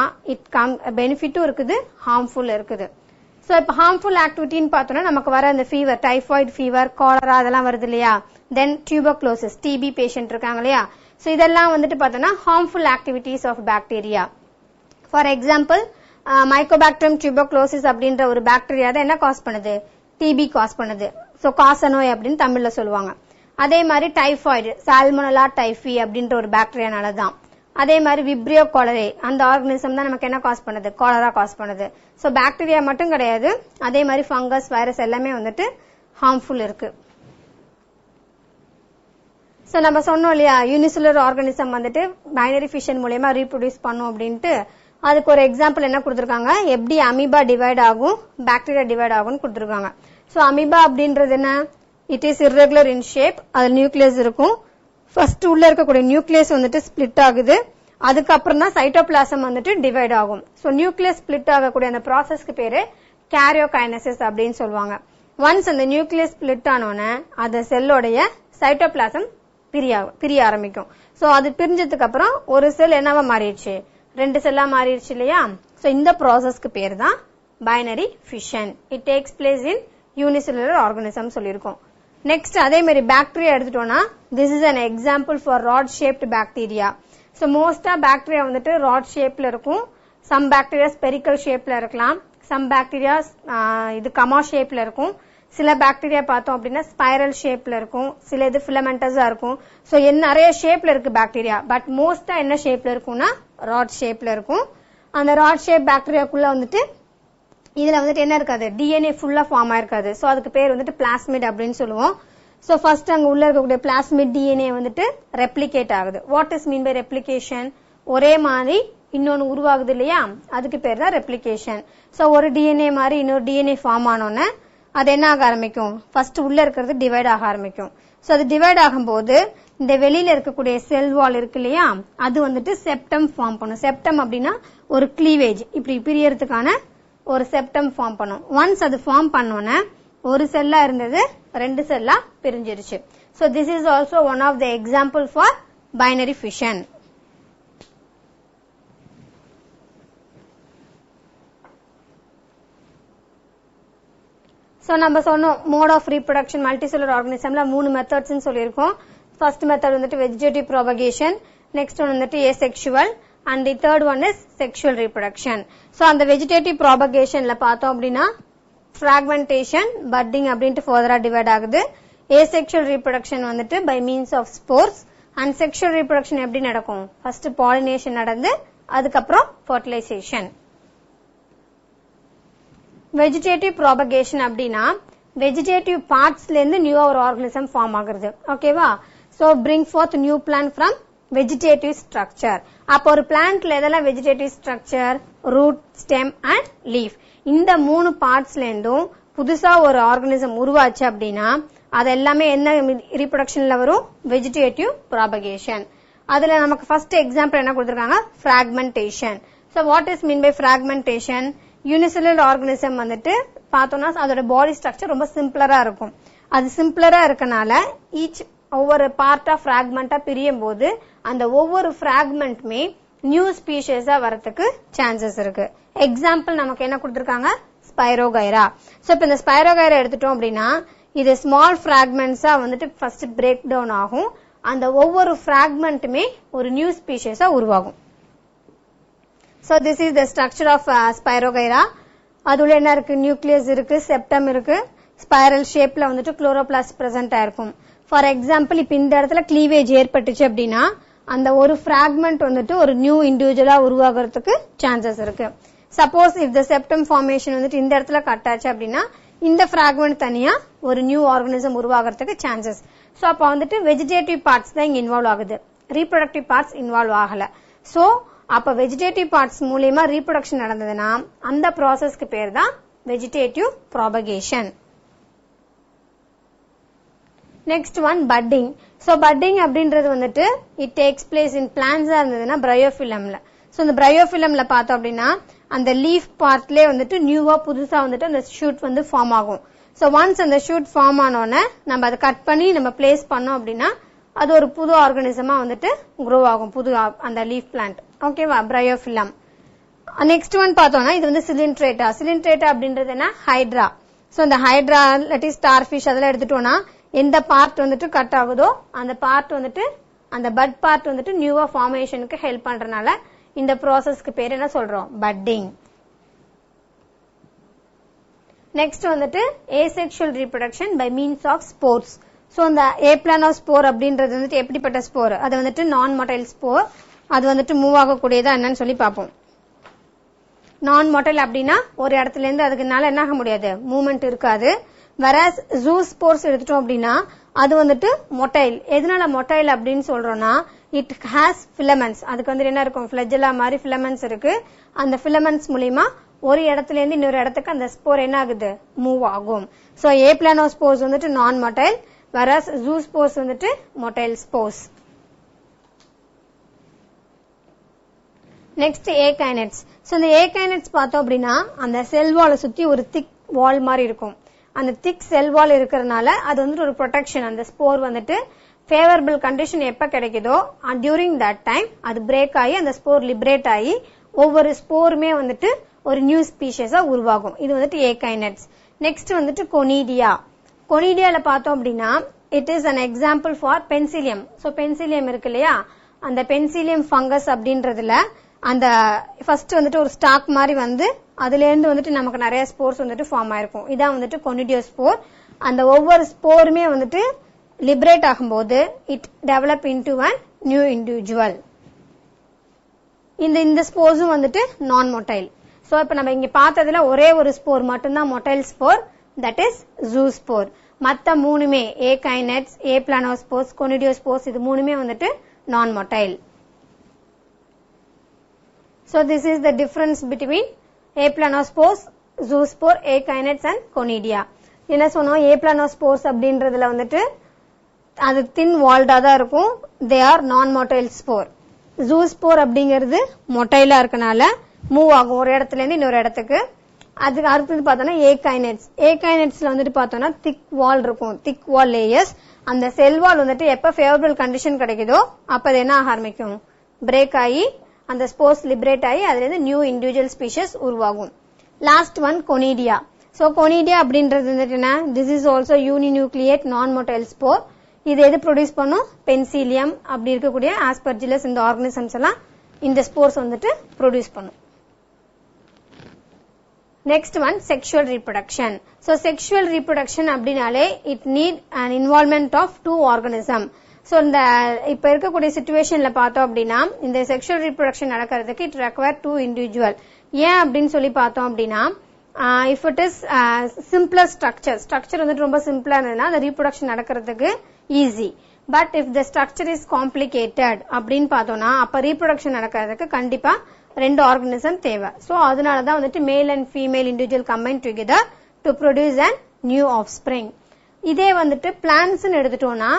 பெனிஃபிட்டும் இருக்குது, ஹார்ம்ஃபுல் இருக்குது. சோ இப்ப ஹார்ம்ஃபுல் ஆக்டிவிட்டின்னு பார்த்தோம்னா நமக்கு வர அந்த ஃபீவர், டைஃபாய்டு ஃபீவர், காலரா அதெல்லாம் வருது இல்லையா, தென் டியூபர்குலோசிஸ், டிபி பேஷண்ட் இருக்காங்க இல்லையா, சோ இதெல்லாம் வந்துட்டு பார்த்தோம்னா harmful activities of bacteria. For example mycobacterium tuberculosis அப்படின்ற ஒரு பாக்டீரியா தான் என்ன காஸ் பண்ணுது, டிபி காஸ் பண்ணுது. சோ காசநோய் அப்படின்னு தமிழ்ல சொல்லுவாங்க. அதே மாதிரி டைஃபாய்டு, சால்மோனெல்லா டைஃபி அப்படின்ற ஒரு பாக்டீரியானால தான். அதே மாதிரி விப்ரியோ காலரே, அந்த ஆர்கானிசம் தான் நமக்கு என்ன காஸ் பண்ணுது, காலரா காஸ் பண்ணுது. சோ பாக்டீரியா மட்டும் கிடையாது, அதே மாதிரி ஃபங்கஸ், வைரஸ் எல்லாமே வந்துட்டு ஹார்ம்ஃபுல் இருக்கு. சோ நம்ம சொன்னோம் இல்லையா, யூனிசெல்லுலர் ஆர்கானிசம் வந்துட்டு பைனரி ஃபிஷன் மூலமா ரீப்ரொடியூஸ் பண்ணும் அப்படின்ட்டு. அதுக்கு ஒரு எக்ஸாம்பிள் என்ன கொடுத்திருக்காங்க, எப்படி அமீபா டிவைட் ஆகும், பாக்டீரியா டிவைட் ஆகும்னு கொடுத்திருக்காங்க. சோ அமீபா அப்படின்றது என்ன, it is irregular in shape, அது நியூக்ளியஸ் இருக்கும். ஃபர்ஸ்ட் உள்ள இருக்கக்கூடிய நியூக்ளியஸ் வந்துட்டு ஸ்பிளிட் ஆகுது, அதுக்கப்புறம் தான் சைட்டோபிளாசம் வந்துட்டு டிவைட் ஆகும். சோ நியூக்ளியஸ் ஸ்பிளிட் ஆகக்கூடிய அந்த ப்ராசஸ்க்கு பேரு கேரியோகைனசிஸ் அப்படின்னு சொல்லுவாங்க. ஒன்ஸ் அந்த நியூக்ளியஸ் ஸ்பிளிட் ஆனோன்னு அந்த செல்லோடைய சைட்டோபிளாசம் பிரிய ஆரம்பிக்கும். சோ அது பிரிஞ்சதுக்கு அப்புறம் ஒரு செல் என்னவா மாறிடுச்சு, 2 செல்லா மாறிடுச்சு இல்லையா. சோ இந்த ப்ராசஸ்க்கு பேர் தான் binary fission. It takes place in unicellular organism சொல்லியிருக்கோம். நெக்ஸ்ட் அதே மாதிரி பாக்டீரியா எடுத்துட்டோம்னா, this is an example for rod shaped bacteria. So மோஸ்டா பாக்டீரியா வந்துட்டு ராட் ஷேப்ல இருக்கும். சம் பாக்டீரியா ஸ்பெரிக்கல் ஷேப்ல இருக்கலாம், சம் பாக்டீரியா இது கமா ஷேப்ல இருக்கும், சில பாக்டீரியா பார்த்தோம் அப்படின்னா ஸ்பைரல் ஷேப்ல இருக்கும், சில இது ஃபிலமெண்டஸா இருக்கும். சோ நிறைய ஷேப்ல இருக்கு பாக்டீரியா, பட் மோஸ்டா என்ன ஷேப்ல இருக்கும்னா ராட் ஷேப்ல இருக்கும். அந்த ராட் ஷேப் பாக்டீரியாக்குள்ள வந்துட்டு இதுல வந்துட்டு என்ன இருக்காது, டிஎன்ஏ ஃபுல்லா ஃபார்ம் ஆயிருக்காது. சோ அதுக்கு பேர் வந்துட்டு பிளாஸ்மிட் அப்படின்னு சொல்லுவோம். சோ ஃபர்ஸ்ட் அங்க உள்ள இருக்கக்கூடிய பிளாஸ்மிட் டிஎன்ஏ வந்துட்டு ரெப்ளிகேட் ஆகுது. What is mean by replication, ஒரே மாதிரி இன்னொன்னு உருவாகுது இல்லையா, அதுக்கு பேர் தான் ரெப்ளிகேஷன். சோ ஒரு டிஎன்ஏ மாதிரி இன்னொரு டிஎன்ஏ ஃபார்ம் ஆனோன்னு அது என்ன ஆக ஆரம்பிக்கும், ஃபர்ஸ்ட் உள்ள இருக்கிறது டிவைட் ஆக ஆரம்பிக்கும். சோ அது டிவைட் ஆகும்போது இந்த வெளியில இருக்கக்கூடிய செல் வால் இருக்கு இல்லையா, அது வந்துட்டு செப்டம் ஃபார்ம் பண்ணும். செப்டம் அப்படின்னா ஒரு கிளீவேஜ், இப்படி பிரியறதுக்கான ஒரு செப்டம் ஃபார்ம் பண்ணும். ஒன்ஸ் அது ஃபார்ம் பண்ணோன்னு ஒரு செல்லா இருந்தது 2 செல்லா பிரிஞ்சிருச்சு. So this is also one of the example for binary fission. So நம்ம சொன்னோம் மோட் ஆஃப் ரீப்ரொடக்ஷன் மல்டிசெல்லுலர் ஆர்கானிசம்ல 3 மெத்தட்ஸ் சொல்லியிருக்கோம். ஃபர்ஸ்ட் மெத்தட் வந்துட்டு வெஜிடேட்டிவ் ப்ராபகேஷன், நெக்ஸ்ட் ஒன் வந்துட்டு asexual, and the third one is sexual reproduction. So அந்த vegetative propagationல பார்த்தோம் அப்படின்னா fragmentation, budding அப்படின்ட்டு further divide ஆகுது. Asexual reproduction வந்துட்டு by means of spores, and sexual reproduction எப்படி நடக்கும், first pollination நடந்து அதுக்கப்புறம் fertilization. Vegetative propagation அப்படின்னா vegetative partsல இருந்து நியூ ஒரு ஆர்கானிசம் ஃபார்ம் ஆகுறது. ஓகேவா? So bring forth new plant from vegetative structure. அப்போ ஒரு பிளான்ட்ல எதெல்லாம் vegetative structure, root, stem and leaf, இந்த 3 பார்ட்ஸ்ல இருந்தும் புதுசா ஒரு ஆர்கானிசம் உருவாச்சு அப்படின்னா அது எல்லாமே என்ன ரீப்ரொடக்ஷன்ல வரும், வெஜிடேட்டிவ் ப்ராபகேஷன். அதுல நமக்கு ஃபர்ஸ்ட் எக்ஸாம்பிள் என்ன கொடுத்திருக்காங்க, fragmentation. So what is mean by fragmentation, unicellular organism வந்துட்டு பார்த்தோம்னா அதோட பாடி ஸ்ட்ரக்சர் ரொம்ப சிம்பிளரா இருக்கும். அது சிம்பிளரா இருக்கனால ஒவ்வொரு பார்ட்டா பிராக்மெண்டா பிரியும் போது அந்த ஒவ்வொரு பிராக்மெண்ட்மே நியூ ஸ்பீஷிஸா வரதுக்கு சான்சஸ் இருக்கு. எக்ஸாம்பிள் நமக்கு என்ன கொடுத்திருக்காங்க, ஸ்பைரோகைரா. சோ இப்ப இந்த ஸ்பைரோகைரா எடுத்துட்டோம் அப்படின்னா இது ஸ்மால் பிராக்மெண்ட்ஸா வந்துட்டு ஃபர்ஸ்ட் பிரேக் டவுன் ஆகும், அந்த ஒவ்வொரு பிராக்மெண்ட்டுமே ஒரு நியூ ஸ்பீஷிஸா உருவாகும். So this is the structure of spirogyra. அதுல என்ன இருக்கு, நியூக்ளியஸ் இருக்கு, செப்டம் இருக்கு, ஸ்பைரல் ஷேப்ல வந்துட்டு குளோரோபிளாஸ்ட் பிரசன்ட் ஆயிருக்கும். ஃபார் எக்ஸாம்பிள் இப்ப இந்த இடத்துல கிளீவேஜ் ஏற்பட்டுச்சு அப்படின்னா அந்த ஒரு பிராக்மெண்ட் வந்துட்டு ஒரு நியூ இண்டிவிஜுவலா உருவாகிறதுக்கு சான்சஸ் இருக்கு. Suppose if the septum formation வந்துட்டு இந்த இடத்துல கட் ஆச்சு அப்படின்னா இந்த பிராக்மெண்ட் தனியா ஒரு நியூ ஆர்கனிசம் உருவாகிறதுக்கு சான்சஸ். சோ அப்ப வந்துட்டு வெஜிடேட்டிவ் பார்ட்ஸ் தான் இங்க இன்வால்வ் ஆகுது, ரீப்ரொடக்டிவ் பார்ட்ஸ் இன்வால்வ் ஆகல. சோ அப்ப வெஜிடேட்டிவ் பார்ட்ஸ் மூலமா ரீப்ரொடக்ஷன் நடந்ததுன்னா அந்த ப்ராசஸ்க்கு பேர் தான் vegetative propagation. Next one budding. So budding அப்படின்றது வந்துட்டு இட் டேக்ஸ் பிளேஸ் இன் பிளான்ட்ஸா இருந்ததுன்னா பிரையோஃபிலம்ல. சோ இந்த பிரையோஃபிலம்ல பார்த்தோம் அப்படின்னா அந்த லீஃப் பார்ட்லயே வந்துட்டு நியூவா புதுசா வந்துட்டு அந்த ஷூட் வந்து ஃபார்ம் ஆகும். சோ ஒன்ஸ் அந்த ஷூட் ஃபார்ம் ஆனோன்னு நம்ம அதை கட் பண்ணி நம்ம பிளேஸ் பண்ணோம் அப்படின்னா அது ஒரு புது ஆர்கனிசமா வந்துட்டு க்ரோ ஆகும், புது அந்த லீஃப் பிளான்ட். ஓகேவா, பிரையோஃபிலம். நெக்ஸ்ட் ஒன் பார்த்தோம்னா இது வந்து சிலின்ட்ரேட்டா. சிலின்ட்ரேட்டா அப்படின்றது என்ன, ஹைட்ரா. சோ இந்த ஹைட்ரா இல்லாட்டி ஸ்டார் ஃபிஷ் அதெல்லாம் எடுத்துட்டோம்னா எந்த பார்ட் வந்துட்டு கட் ஆகுதோ அந்த பார்ட் வந்துட்டு அந்த பட் பார்ட் வந்துட்டு நியூவா ஃபார்மேஷனுக்கு ஹெல்ப் பண்றதுனால இந்த ப்ராசஸ்க்கு பேர் என்ன சொல்றோம், பட்டிங். நெக்ஸ்ட் வந்துட்டு asexual reproduction by means of spores. So இந்த ஏப்ளானோஸ்போர் அப்படின்றது வந்துட்டு எப்படிப்பட்ட ஸ்போர், அது வந்துட்டு நான் மொட்டைல் ஸ்போர். அது வந்துட்டு மூவ் ஆகக்கூடியதா என்னன்னு சொல்லி பார்ப்போம். நான் மொட்டைல் அப்படின்னா ஒரு இடத்துல இருந்து அதுக்குனால என்ன ஆக முடியாது, மூவ்மெண்ட் இருக்காது. வேறஸ் ஜூஸ்போர்ஸ் எடுத்துட்டோம் அப்படின்னா அது வந்துட்டு மொட்டைல். எதனால மொட்டைல் அப்படின்னு சொல்றோம்னா இட் ஹாஸ் ஃபிலமெண்ட்ஸ். அதுக்கு வந்து என்ன இருக்கும், ஃபிளஜெல்லா மாதிரி ஃபிலமெண்ட்ஸ் இருக்கு. அந்த ஃபிலமெண்ட்ஸ் மூலமா ஒரு இடத்துல இருந்து இன்னொரு இடத்துக்கு அந்த ஸ்போர் என்ன ஆகுது, மூவ் ஆகும். சோ ஏப்ளானோஸ்போர்ஸ் வந்துட்டு நான் மொட்டைல், வேறஸ் ஜூஸ்போர்ஸ் வந்துட்டு மொட்டைல் ஸ்போர்ஸ். நெக்ஸ்ட் ஏகைனெட்ஸ். சோ இந்த ஏகைனெட்ஸ் பார்த்தோம் அப்படின்னா அந்த செல் வாலை சுத்தி ஒரு திக் வால் மாதிரி இருக்கும். அந்த திக் செல் வால் இருக்கிறதுனால அது வந்துட்டு ஒரு ப்ரொடெக்ஷன். அந்த ஸ்போர் வந்துட்டு ஃபேவரபிள் கண்டிஷன் எப்ப கிடைக்குதோ டியூரிங் தட் டைம் அது பிரேக் ஆகி அந்த ஸ்போர் லிபரேட் ஆகி ஒவ்வொரு ஸ்போருமே வந்துட்டு ஒரு நியூ ஸ்பீஷஸா உருவாகும். இது வந்துட்டு ஏகைனெட்ஸ். நெக்ஸ்ட் வந்துட்டு கொனிடியா. கொனிடியால பார்த்தோம் அப்படின்னா it is an example for penicillium. So penicillium இருக்கு இல்லையா, அந்த பென்சிலியம் ஃபங்கஸ் அப்படின்றதுல அந்த ஃபர்ஸ்ட் வந்துட்டு ஒரு ஸ்டாக் மாதிரி வந்து அதுல இருந்து வந்துட்டு நமக்கு நிறைய ஸ்போர்ஸ் வந்துட்டு ஃபார்ம் ஆயிருக்கும். இதான் வந்துட்டு கொனிடியோஸ்போர். அந்த ஒவ்வொரு ஸ்போருமே வந்துட்டு லிபரேட் ஆகும்போது it develop into an new individual. இந்த ஸ்போர்ஸும் வந்துட்டு நான் மொட்டைல். சோ இப்ப நம்ம இங்க பார்த்ததுல ஒரே ஒரு ஸ்போர் மட்டும்தான் மொட்டைல் ஸ்போர், தட் இஸ் ஜூஸ்போர். மத்த மூணுமே ஏகைனெட்ஸ், ஏப்ளானோஸ்போர்ஸ், கொனிடியோஸ்போர்ஸ் இது மூணுமே வந்துட்டு நான் motile. So this is the difference between aplanospores, zoospore, akinets and conidia. என்ன சொன்னோம், aplanospores அப்படின்றதுல வந்துட்டு அது thin walled தான் இருக்கும். They are non-motile spore. Zoospore அப்படிங்கிறது மொட்டைலா இருக்கனால மூவ் ஆகும் ஒரு இடத்துல இருந்து இன்னொரு இடத்துக்கு. அதுக்கு அடுத்தது பார்த்தோம்னா ஏகைனெட்ஸ். ஏகைனெட்ஸ்ல வந்துட்டு பார்த்தோம்னா திக் வால் இருக்கும், திக் வால் லேயர்ஸ். அந்த செல் வால் வந்துட்டு எப்ப ஃபேவரபிள் கண்டிஷன் கிடைக்குதோ அப்ப அது என்ன ஆக ஆரம்பிக்கும், பிரேக் ஆகி அந்த ஸ்போர்ஸ் லிபரேட் ஆகி அதுல இருந்து நியூ இண்டிவிஜுவல் ஸ்பீஷஸ் உருவாகும். Last one conidia. So conidia அப்படின்றது வந்துட்டு என்ன, திஸ் இஸ் ஆல்சோ யூனிநியூக்ளியேட் நான் மொட்டைல் ஸ்போர். இது எது ப்ரொடியூஸ் பண்ணும், பென்சிலியம் அப்படி இருக்கக்கூடிய ஆஸ்பர்ஜிலஸ் இந்த ஆர்கனிசம்ஸ் எல்லாம் இந்த ஸ்போர்ஸ் வந்துட்டு ப்ரொடியூஸ் பண்ணும். Next one sexual reproduction. So sexual reproduction அப்படின்னாலே it need an involvement of two organism. So இந்த இப்ப இருக்கக்கூடிய சிச்சுவேஷன்ல பார்த்தோம் அப்படின்னா இந்த செக்ஷுவல் ரீப்ரொடக்ஷன் நடக்கிறதுக்கு இட் ரெக்வயர் டூ இண்டிவிஜுவல். ஏன் அப்படின்னு சொல்லி பார்த்தோம் அப்படின்னா if it is simpler structure வந்துட்டு ரொம்ப சிம்பிளா இருந்ததுன்னா அந்த ரீப்ரொடக்ஷன் நடக்கிறதுக்கு easy. But if the structure is complicated அப்படின்னு பார்த்தோம்னா அப்ப ரீப்ரொடக்ஷன் நடக்கிறதுக்கு கண்டிப்பா ரெண்டு ஆர்கனிசம் தேவை. சோ அதனாலதான் வந்துட்டு male and female individual combine together to produce and new offspring. இதே வந்துட்டு பிளான்ட்ஸ் எடுத்துட்டோம்னா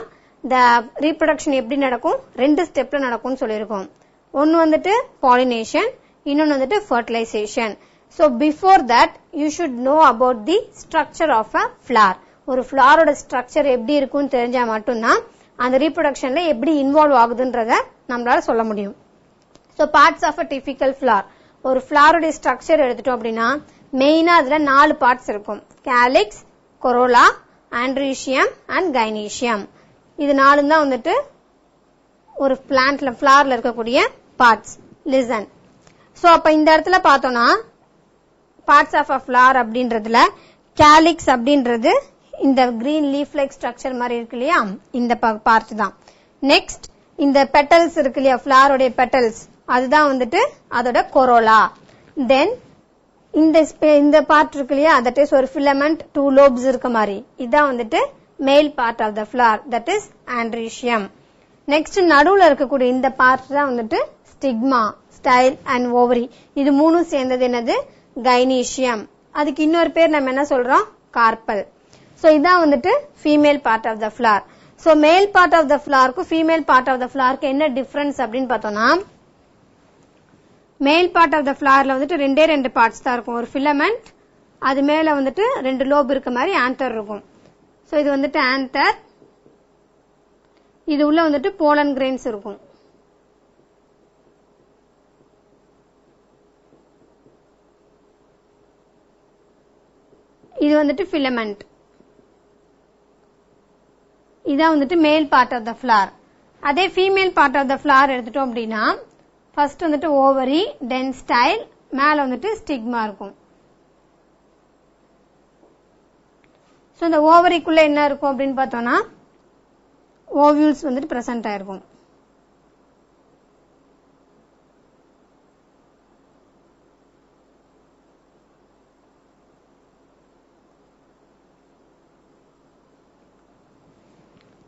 இந்த ரீப்ரொடக்ஷன் எப்படி நடக்கும், ரெண்டு ஸ்டெப்ல நடக்கும்னு சொல்லியிருக்கோம். ஒன்னு வந்துட்டு பாலினேஷன், இன்னொன்னு வந்துட்டு fertilization. So before that you should know about the structure of a flower. ஒரு ஃபிளாரோட ஸ்ட்ரக்சர் எப்படி இருக்கும்னு தெரிஞ்சா மட்டும்தான் அந்த ரீப்ரொடக்ஷன்ல எப்படி இன்வால்வ் ஆகுதுன்றத நம்மளால சொல்ல முடியும். So parts of a typical flower. ஒரு ஃபிளாரோட ஸ்ட்ரக்சர் எடுத்துட்டோம் அப்படின்னா மெயினா அதுல 4 பார்ட்ஸ் இருக்கும். Calyx, corolla, androecium and gynoecium. இது 4 தான் வந்துட்டு ஒரு பிளான்ட்ல ஃபிளார்ல இருக்கக்கூடிய பார்ட்ஸ். லிசன். சோ அப்ப இந்த இடத்துல பார்த்தோம்னா பார்ட்ஸ் ஆஃப் அ ஃபிளார் அப்படின்றதுல கேலிக்ஸ் அப்படின்றது இந்த கிரீன் லீஃப் லைக் ஸ்ட்ரக்சர் மாதிரி இருக்கு இல்லையா, இந்த பார்ட் தான். நெக்ஸ்ட் இந்த பெட்டல்ஸ் இருக்கு இல்லையா, ஃபிளாரோட பெட்டல்ஸ், அதுதான் வந்துட்டு அதோட கொரோலா. தென் இந்த பார்ட் இருக்கு இல்லையா, தட் இஸ் ஒரு ஃபிலமெண்ட் 2 lobes இருக்க மாதிரி, இதான் வந்துட்டு male part of the flower, that is androecium. Next நடுவுல இருக்கக்கூடிய இந்த பார்ட் தான் வந்துட்டு ஸ்டிக்மா, ஸ்டைல் அண்ட் ஓவரி. இது மூணும் சேர்ந்தது என்னது, கைனீஷியம். அதுக்கு இன்னொரு பேர் நம்ம என்ன சொல்றோம், கார்பல். சோ இதான் வந்துட்டு female part of the flower. So male part of the ஃபிளவருக்கு ஃபீமேல் பார்ட் ஆஃப் த ஃபிளவருக்கு என்ன டிஃபரன்ஸ் அப்படின்னு பார்த்தோம்னா, மேல் பார்ட் ஆஃப் த ஃபிளவர்ல வந்துட்டு ரெண்டு பார்ட்ஸ் தான் இருக்கும். ஒரு ஃபிலமெண்ட், அது மேல வந்துட்டு 2 லோப் இருக்க மாதிரி ஆந்தர் இருக்கும். சோ இது வந்துட்டு ஆந்தர், இது உள்ள வந்துட்டு போலன் கிரெயின்ஸ் இருக்கும். இது வந்துட்டு ஃபிலமெண்ட். இதான் வந்துட்டு male part of the flower. அதே female part of the flower எடுத்துட்டோம் அப்படின்னா, ஃபர்ஸ்ட் வந்துட்டு ஓவரி, தென் ஸ்டைல், மேல வந்துட்டு ஸ்டிக்மா இருக்கும். சோ இந்த ஓவரிக்குள்ள என்ன இருக்கும் அப்படின்னு பார்த்தோம்னா, ஓவியூல்ஸ் வந்துட்டு பிரசன்ட் ஆயிருக்கும்.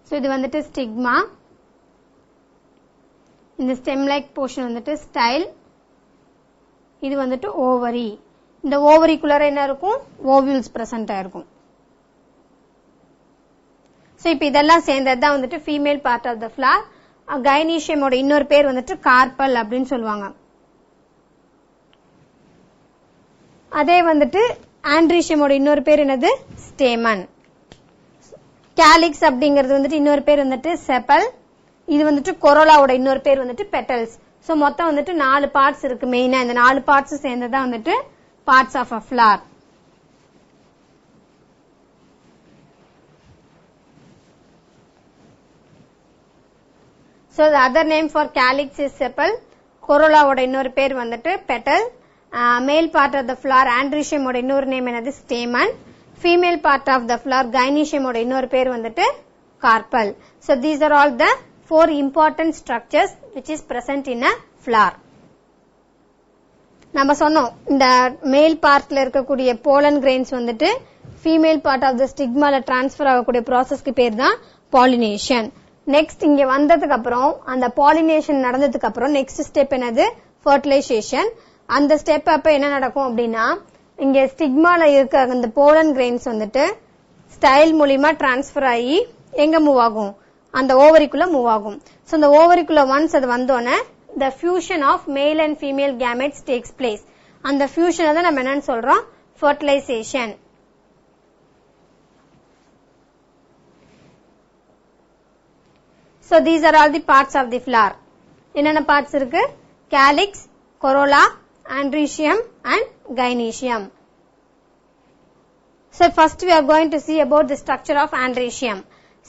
சோ இது வந்துட்டு ஸ்டிக்மா, இந்த ஸ்டெம் லைக் போர்ஷன் வந்துட்டு ஸ்டைல், இது வந்துட்டு ஓவரி. இந்த ஓவரிக்குள்ளார என்ன இருக்கும், ஓவியூல்ஸ் பிரசன்ட் ஆயிருக்கும். சோ இப்போ இதெல்லாம் சேர்ந்ததுதான் வந்துட்டு female part of the flower. கைனீஷியமோட இன்னொரு பேர் வந்துட்டு கார்பல் அப்படின்னு சொல்லுவாங்க. அதே வந்துட்டு ஆண்ட்ரீஷியமோட இன்னொரு பேர் என்னது, ஸ்டேமன். கேலிக்ஸ் அப்படிங்கிறது வந்துட்டு இன்னொரு பேர் வந்துட்டு செப்பல். இது வந்துட்டு கொரோலாவோட இன்னொரு பேர் வந்துட்டு பெட்டல்ஸ். சோ மொத்தம் வந்துட்டு 4 பார்ட்ஸ் இருக்கு. மெயினா இந்த 4 பார்ட்ஸ் சேர்ந்ததான் வந்துட்டு parts of a flower. So the other name for calyx is sepal. Corolla ஓட இன்னொரு பேர் வந்துட்டு petal. Male part of the flower androecium ஓட இன்னொரு நேம் என்னது, stamen. Female part of the flower gynoecium ஓட இன்னொரு பேர் வந்துட்டு carpel. So these are all the 4 important structures which is present in a flower. நம்ம சொன்னோம் இந்த மேல் பார்ட்ல இருக்கக்கூடிய pollen grains வந்துட்டு female part of the stigma ல transfer ஆகக்கூடிய processக்கு பேர் தான் pollination. நெக்ஸ்ட் இங்க வந்ததுக்கு அப்புறம் அந்த பாலினேஷன் நடந்ததுக்கு அப்புறம் நெக்ஸ்ட் ஸ்டெப் என்னது, ஃபர்டிலைசேஷன். அந்த ஸ்டெப் அப்ப என்ன நடக்கும் அப்படின்னா, இங்க ஸ்டிக்மால இருக்க அந்த போலன் கிரெயின்ஸ் வந்துட்டு ஸ்டைல் மூலமா டிரான்ஸ்பர் ஆகி எங்க மூவ் ஆகும், அந்த ஓவரிக்குள்ள மூவ் ஆகும். சோ அந்த ஓவரிக்குள்ள ஒன்ஸ் அது வந்தோடனே the fusion of male and female gametes takes place. அந்த fusion தான் நம்ம என்னன்னு சொல்றோம், fertilization. So these are all the parts of the flower. என்னென்ன parts இருக்கு, calyx, corolla, androecium and gynoecium. So first we are going to see about the structure of androecium.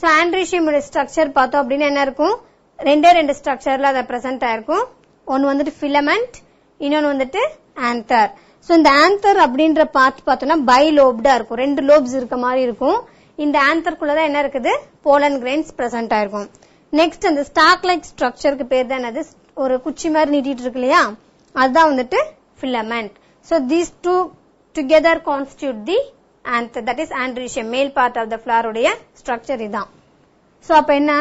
So androecium உடைய structure பார்த்தோம் அப்படின்னா என்ன இருக்கும், ரெண்டு ஸ்ட்ரக்சர்ல அத present ஆயிருக்கும். ஒன்னு வந்துட்டு filament, இன்னொன்னு வந்துட்டு anther. So இந்த anther அப்படின்ற பார்ட் பார்த்தோம்னா பைலோப்டா இருக்கும், 2 லோப்ஸ் இருக்க மாதிரி இருக்கும். இந்த anther குள்ளதான் என்ன இருக்குது, pollen grains பிரசன்ட் ஆயிருக்கும். நெக்ஸ்ட் அந்த ஸ்டாக் லைக் ஸ்ட்ரக்சருக்கு பேர் தான் என்னது, ஒரு குச்சி மாதிரி நீட்டிட்டு இருக்கு இல்லையா, அதுதான் வந்துட்டு filament. So these two together constitute the anther, that is androecium. மேல் பார்ட் ஆஃப் த ஃபிளவர் உடைய ஸ்ட்ரக்சர் இதான். சோ அப்ப என்ன,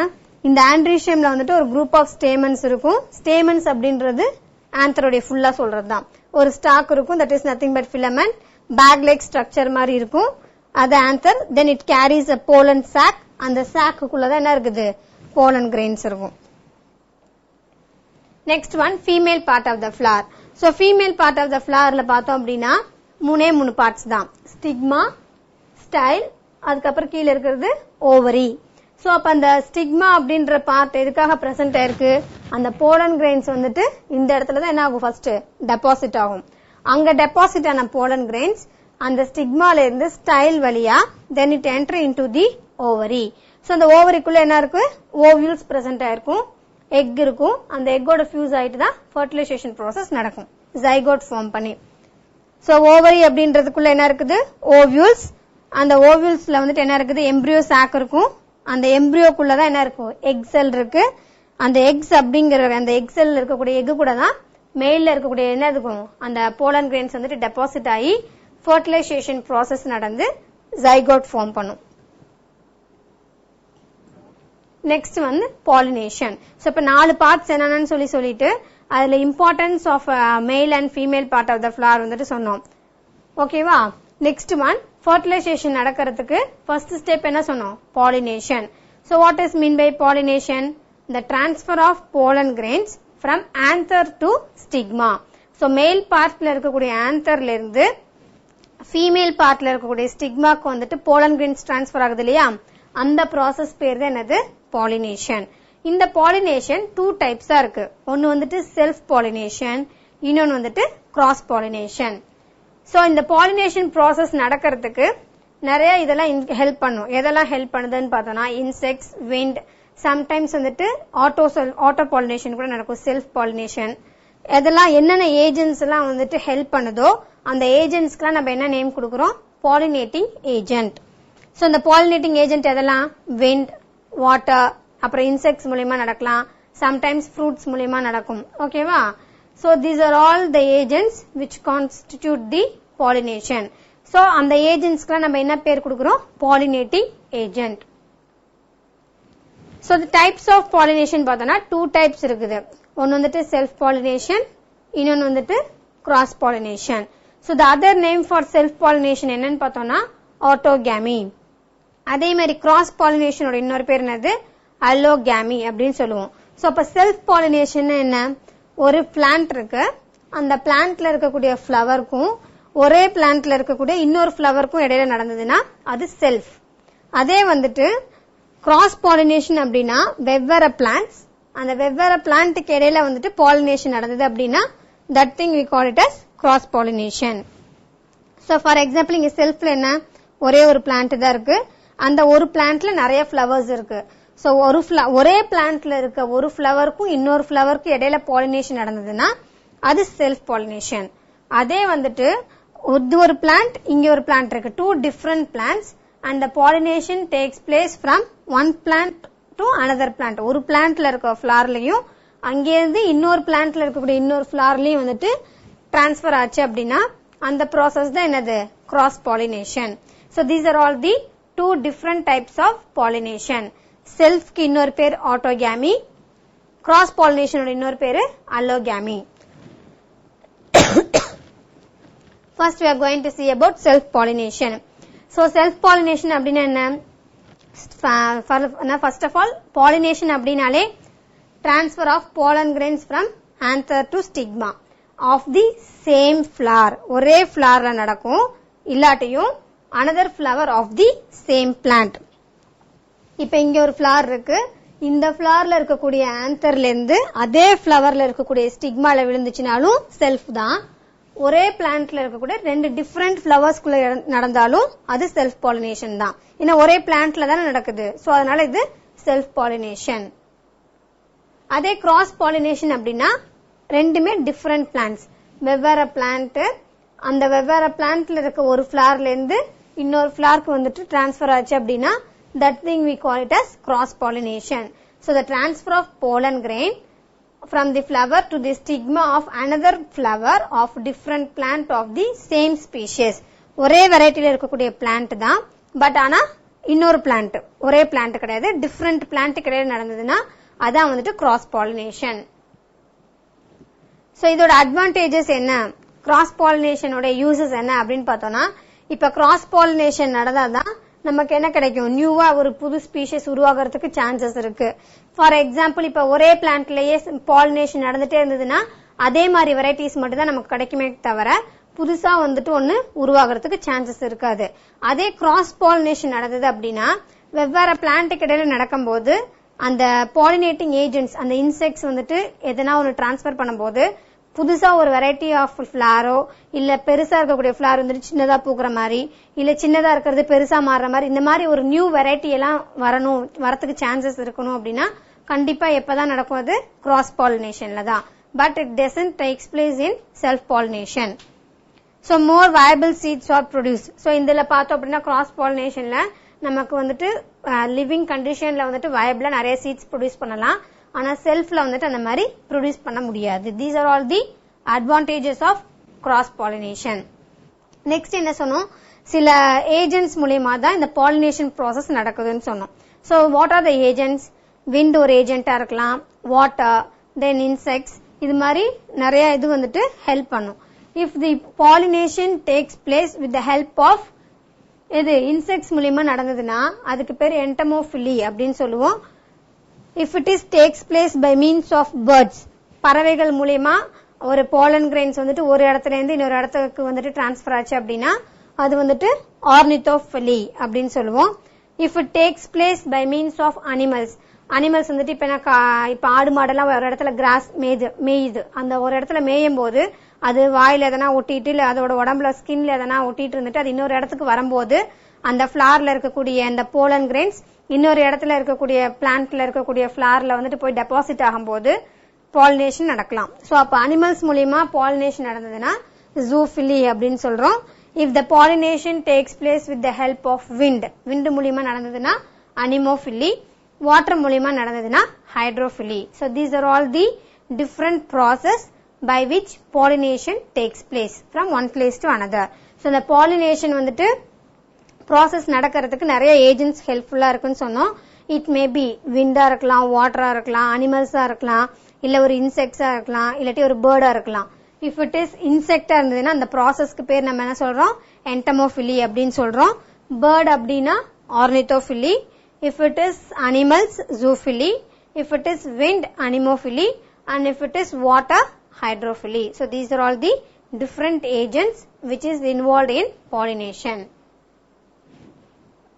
இந்த androeciumல வந்துட்டு ஒரு குரூப் ஆஃப் ஸ்டேமன்ஸ் இருக்கும். ஸ்டேமன்ஸ் அப்படின்றது anther உடைய ஃபுல்லா சொல்றதுதான். ஒரு ஸ்டாக் இருக்கும், that is nothing but filament. Bag like structure மாதிரி இருக்கும், அது anther. Then it carries a pollen sac. அந்த சாக்குக்குள்ளதான் என்ன இருக்குது, pollen grains இருக்கும். Next one, female part of the flower. So female part of the flowerல பார்த்தோம் அப்படின்னா 3 பார்ட்ஸ் தான், ஸ்டிக்மா, ஸ்டைல், அதுக்கப்புறம் கீழே இருக்கிறது ஓவரி. சோ அப்ப அந்த ஸ்டிக்மா அப்படின்ற பார்ட் எதுக்காக பிரசன்ட் ஆயிருக்கு, அந்த pollen grains வந்துட்டு இந்த இடத்துல தான் என்ன ஆகும், ஃபர்ஸ்ட் டெபாசிட் ஆகும். அங்க டெபாசிட் ஆன pollen grains அந்த ஸ்டிக்மால இருந்து ஸ்டைல் வழியா then it enter into the ovary. So அந்த ஓவரிக்குள்ள என்ன இருக்கு, ஓவியூல்ஸ் பிரசன்ட் ஆயிருக்கும், எக் இருக்கும். அந்த எக்கோட ஃபியூஸ் ஆயிட்டு தான் ஃபர்டிலைசேஷன் ப்ராசஸ் நடக்கும், ஜைகோட் ஃபார்ம் பண்ணி. சோ ஓவரி அப்படின்றதுக்குள்ள என்ன இருக்குது, ஓவியூல்ஸ். அந்த ஓவியூல்ஸ்ல வந்துட்டு என்ன இருக்குது, எம்ப்ரியோ சாக் இருக்கும். அந்த எம்ப்ரியோக்குள்ளதான் என்ன இருக்கும், எக் செல் இருக்கு. அந்த எக்ஸ் அப்படிங்கிற அந்த எக் செல் இருக்கக்கூடிய எக் கூட தான் மேல்ல இருக்கக்கூடிய என்ன இருக்கும் அந்த pollen grains வந்துட்டு டெபாசிட் ஆகி fertilization process நடந்து zygote ஃபார்ம் பண்ணும். நெக்ஸ்ட் வந்து pollination. சோ இப்ப 4 பார்ட்ஸ் என்னன்னு சொல்லிட்டு அதுல importance of male and female part of the flower வந்துட்டு சொன்னோம். ஓகேவா? நெக்ஸ்ட் ஒன் fertilization நடக்கிறதுக்கு ஃபர்ஸ்ட் ஸ்டெப் என்ன சொன்னோம்? pollination. So what is mean by pollination? The transfer of pollen grains from anther to stigma. So male partல இருக்கக்கூடிய antherல இருந்து female partல இருக்கக்கூடிய stigmaக்கு வந்துட்டு pollen grains transfer ஆகுது இல்லையா? அந்த process பேர் தான் என்னது? pollination. இந்த pollination two types இருக்கு. ஒன்னு வந்துட்டு self pollination, இன்னொன்னு வந்துட்டு cross pollination. So இந்த pollination process நடக்கிறதுக்கு நிறைய இதெல்லாம் ஹெல்ப் பண்ணும். எதெல்லாம் ஹெல்ப் பண்ணுதுன்னு பார்த்தோம்னா insects, wind, sometimes வந்துட்டு auto pollination கூட நடக்கும், self pollination. இதெல்லாம் என்னென்ன ஏஜென்ட்ஸ் எல்லாம் வந்துட்டு ஹெல்ப் பண்ணுதோ அந்த ஏஜென்ட்ஸ்க்குலாம் நம்ம என்ன நேம் கொடுக்குறோம்? pollinating agent. So இந்த pollinating agent எதெல்லாம்? wind, water, அப்புறம் insects மூலமா நடக்கலாம், sometimes fruits மூலமா நடக்கும். ஓகேவா? So these are all the agents which constitute the pollination. So அந்த ஏஜென்ட்ஸ்க்குலாம் நம்ம என்ன பேர் கொடுக்குறோம்? pollinating agent. So the types of pollination பார்த்தோம்னா two types இருக்குது. ஒன்னு வந்துட்டு self pollination, இன்னொன்னு வந்துட்டு cross pollination. So the other name for self pollination என்னன்னு பார்த்தோம்னா autogamy. அதே மாதிரி cross pollination ஓட இன்னொரு பேர் என்னது? allogamy அப்படினு சொல்லுவோம். சோ அப்ப செல்ஃப் பாலினேஷன் என்ன? ஒரு பிளான்ட் இருக்கு, அந்த பிளான்ட்ல இருக்கக்கூடிய ஃப்ளவர்க்கும் ஒரே பிளான்ட்ல இருக்கக்கூடிய இன்னொரு ஃப்ளவர்க்கும் இடையில நடந்ததுன்னா அது செல்ஃப். அதே வந்துட்டு கிராஸ் பாலினேஷன் அப்படின்னா வெவ்வேறு பிளான்ட்ஸ், அந்த வெவ்வேறு பிளான்ட்டுக்கு இடையில வந்துட்டு பாலினேஷன் நடந்தது அப்படின்னா that thing we call it as cross pollination. So for example இங்க செல்ஃப்ல என்ன? ஒரே ஒரு பிளான்ட் தான் இருக்கு, அந்த ஒரு பிளான்ட்ல நிறைய ஃப்ளவர்ஸ் இருக்கு. சோ ஒரே பிளான்ட்ல இருக்க ஒரு ஃப்ளவருக்கும் இன்னொரு ஃப்ளவருக்கும் இடையில பாலினேஷன் நடந்ததுன்னா அது செல்ஃப் பாலினேஷன். அதே வந்துட்டு ஒரு பிளான்ட் இங்க ஒரு பிளான்ட் இருக்கு, two different plants and the pollination takes place from one plant to another plant. ஒரு பிளான்ட்ல இருக்க ஃபிளவர்லயும் அங்கேருந்து இன்னொரு பிளான்ட்ல இருக்கக்கூடிய இன்னொரு ஃபிளவர்லயும் வந்துட்டு டிரான்ஸ்பர் ஆச்சு அப்படின்னா அந்த ப்ராசஸ் தான் என்னது? cross pollination. So these are all the two different types of pollination. Self க்கு இன்னொரு பேர் autogamy, cross pollination ஓட இன்னொரு பேர் allogamy. First we are going to see about self pollination. So self pollination அப்படினா என்ன? First of all pollination அப்படினாலே transfer of pollen grains from anther to stigma of the same flower. ஒரே flowerல நடக்கும், இல்லாட்டியும் another flower of the same plant. இப்ப இங்க ஒரு flower இருக்கு, இந்த ஃபிளவர்ல இருக்கக்கூடிய ஆந்தர்ல இருந்து அதே ஃபிளவர்ல இருக்கக்கூடிய ஸ்டிக்மால விழுந்துச்சுனாலும் செல்ஃப் தான். ஒரே பிளான்ட்ல இருக்கக்கூடிய ரெண்டு டிஃபரெண்ட் ஃபிளவர்ஸ்குள்ள நடந்தாலும் அது செல்ஃப் பாலினேஷன் தான். ஏன்னா ஒரே பிளான்ட்ல தானே நடக்குது, சோ அதனால இது செல்ஃப் பாலினேஷன். அதே கிராஸ் பாலினேஷன் அப்படின்னா ரெண்டுமே டிஃபரெண்ட் பிளான்ட்ஸ், வெவ்வேறு பிளான்ட், அந்த வெவ்வேறு பிளான்ட்ல இருக்க ஒரு ஃபிளவர்ல இருந்து இன்னொரு ஃபிளவருக்கு வந்துட்டு டிரான்ஸ்பர் ஆச்சு அப்படின்னா that thing we call it as cross pollination. So the transfer of pollen grain from the flower to the stigma of another flower of different plant of the same species. ஒரே வெரைட்டில இருக்கக்கூடிய plant தான், but ஆனா இன்னொரு plant, ஒரே plant கிடையாது, different plant கிடையாது நடந்ததுன்னா அதான் வந்துட்டு cross pollination. So இதோட அட்வான்டேஜஸ் என்ன, கிராஸ் பாலினேஷன் ஓட யூசஸ் என்ன அப்படின்னு பார்த்தோம்னா, இப்ப கிராஸ் பாலினேஷன் நடந்தாதான் நமக்கு என்ன கிடைக்கும்? நியூவா ஒரு புது ஸ்பீஷிஸ் உருவாகிறதுக்கு சான்சஸ் இருக்கு. ஃபார் எக்ஸாம்பிள் இப்ப ஒரே பிளான்ட்லயே பாலினேஷன் நடந்துட்டே இருந்ததுன்னா அதே மாதிரி வெரைட்டிஸ் மட்டும் தான் நமக்கு கிடைக்குமே தவிர புதுசா வந்துட்டு ஒன்னு உருவாகிறதுக்கு சான்சஸ் இருக்காது. அதே கிராஸ் பாலினேஷன் நடந்தது அப்படின்னா வெவ்வேறு பிளான்ட்டுக்கு இடையில நடக்கும்போது அந்த பாலினேட்டிங் ஏஜென்ட்ஸ், அந்த இன்செக்ட்ஸ் வந்துட்டு எதனா ஒன்னு டிரான்ஸ்பர் பண்ணும்போது புதுசா ஒரு வெரைட்டி ஆஃப் ஃபிளாரோ இல்ல பெருசா இருக்கக்கூடிய ஃபிளார் வந்துட்டு சின்னதா பூக்குற மாதிரி, இல்ல சின்னதா இருக்கிறது பெருசா மாறுற மாதிரி, இந்த மாதிரி ஒரு நியூ வெரைட்டி எல்லாம் வரத்துக்கு சான்சஸ் இருக்கணும் அப்படின்னா கண்டிப்பா எப்பதான் நடக்கும்? அது கிராஸ் பாலினேஷன்ல தான். But it doesn't takes place in self pollination. So more viable seeds are produce. So இதுல பார்த்தோம் அப்படின்னா கிராஸ் பாலினேஷன்ல நமக்கு வந்துட்டு லிவிங் கண்டிஷன்ல வந்துட்டு வயபிளா நிறைய சீட்ஸ் ப்ரொடியூஸ் பண்ணலாம், ஆனா செல்ஃப்ல வந்துட்டு அந்த மாதிரி ப்ரொடியூஸ் பண்ண முடியாது. These are all the advantages of cross pollination. Next என்ன சொன்னோம், சில ஏஜென்ட்ஸ் மூலமா தான் இந்த பாலினேஷன் ப்ராசஸ் நடக்குதுன்னு சொன்னோம். So what are the agents? Wind ஒரு ஏஜென்ட்டா இருக்கலாம், வாட்டர், தென் இன்செக்ட்ஸ், இது மாதிரி நிறைய இது வந்துட்டு ஹெல்ப் பண்ணும். If the pollination takes place with the help of இது இன்செக்ட்ஸ் மூலமா நடந்ததுன்னா அதுக்கு பேர் என்டமோஃபிலி அப்படின்னு சொல்லுவோம். If it is takes place by means of birds, பறவைகள் மூலமா ஒரு பாலன் கிரெயின்ஸ் வந்துட்டு ஒரு இடத்துல இருந்து இன்னொரு இடத்துக்கு வந்துட்டு டிரான்ஸ்பர் ஆச்சு அப்படின்னா அது வந்துட்டு ஆர்னித்தோஃபிலி அப்படின்னு சொல்லுவோம். If it takes place by means of animals, animals வந்துட்டு இப்ப ஆடு மாடெல்லாம் ஒரு இடத்துல கிராஸ் மேயுது, அந்த ஒரு இடத்துல மேயும் போது அது வாயில எதனா ஒட்டிட்டு இல்ல அதோட உடம்புல ஸ்கின்ல எதனா ஒட்டிட்டு இருந்துட்டு அது இன்னொரு இடத்துக்கு வரும்போது அந்த பிளார்ல இருக்கக்கூடிய அந்த போலன் கிரெயின்ஸ் இன்னொரு இடத்துல இருக்கக்கூடிய பிளான்ட்ல இருக்கக்கூடிய பிளார்ல வந்துட்டு போய் டெபாசிட் ஆகும்போது பாலினேஷன் நடக்கலாம். சோ அப்ப அனிமல்ஸ் மூலமா பாலினேஷன் நடந்ததுன்னா ஜூஃபிலி அப்படின்னு சொல்றோம். If the pollination takes place with the help of wind, wind மூலமா நடந்ததுன்னா அனிமோஃபிலி, வாட்டர் மூலமா நடந்ததுன்னா ஹைட்ரோஃபிலி. So these are all the different process by which pollination takes place from one place to another. So the pollination வந்துட்டு process நடக்கிறதுக்கு நிறைய agents ஹெல்ப்ஃபுல்லா இருக்குன்னு சொன்னோம். இட் மே பி விண்டா இருக்கலாம், வாட்டரா இருக்கலாம், அனிமல்ஸா இருக்கலாம், இல்ல ஒரு இன்செக்ட்ஸா இருக்கலாம், இல்லாட்டி ஒரு பேர்டா இருக்கலாம். இஃப் இட் இஸ் இன்செக்டா இருந்ததுன்னா அந்த ப்ராசஸ்க்கு பேர் நம்ம என்ன சொல்றோம், என்டமோஃபிலி அப்படின்னு சொல்றோம். பேர்ட் அப்படின்னா ornithophily. If it is animals zoophily. If it is wind anemophily. and if it is water hydrophily. So these are all the different agents which is involved in pollination.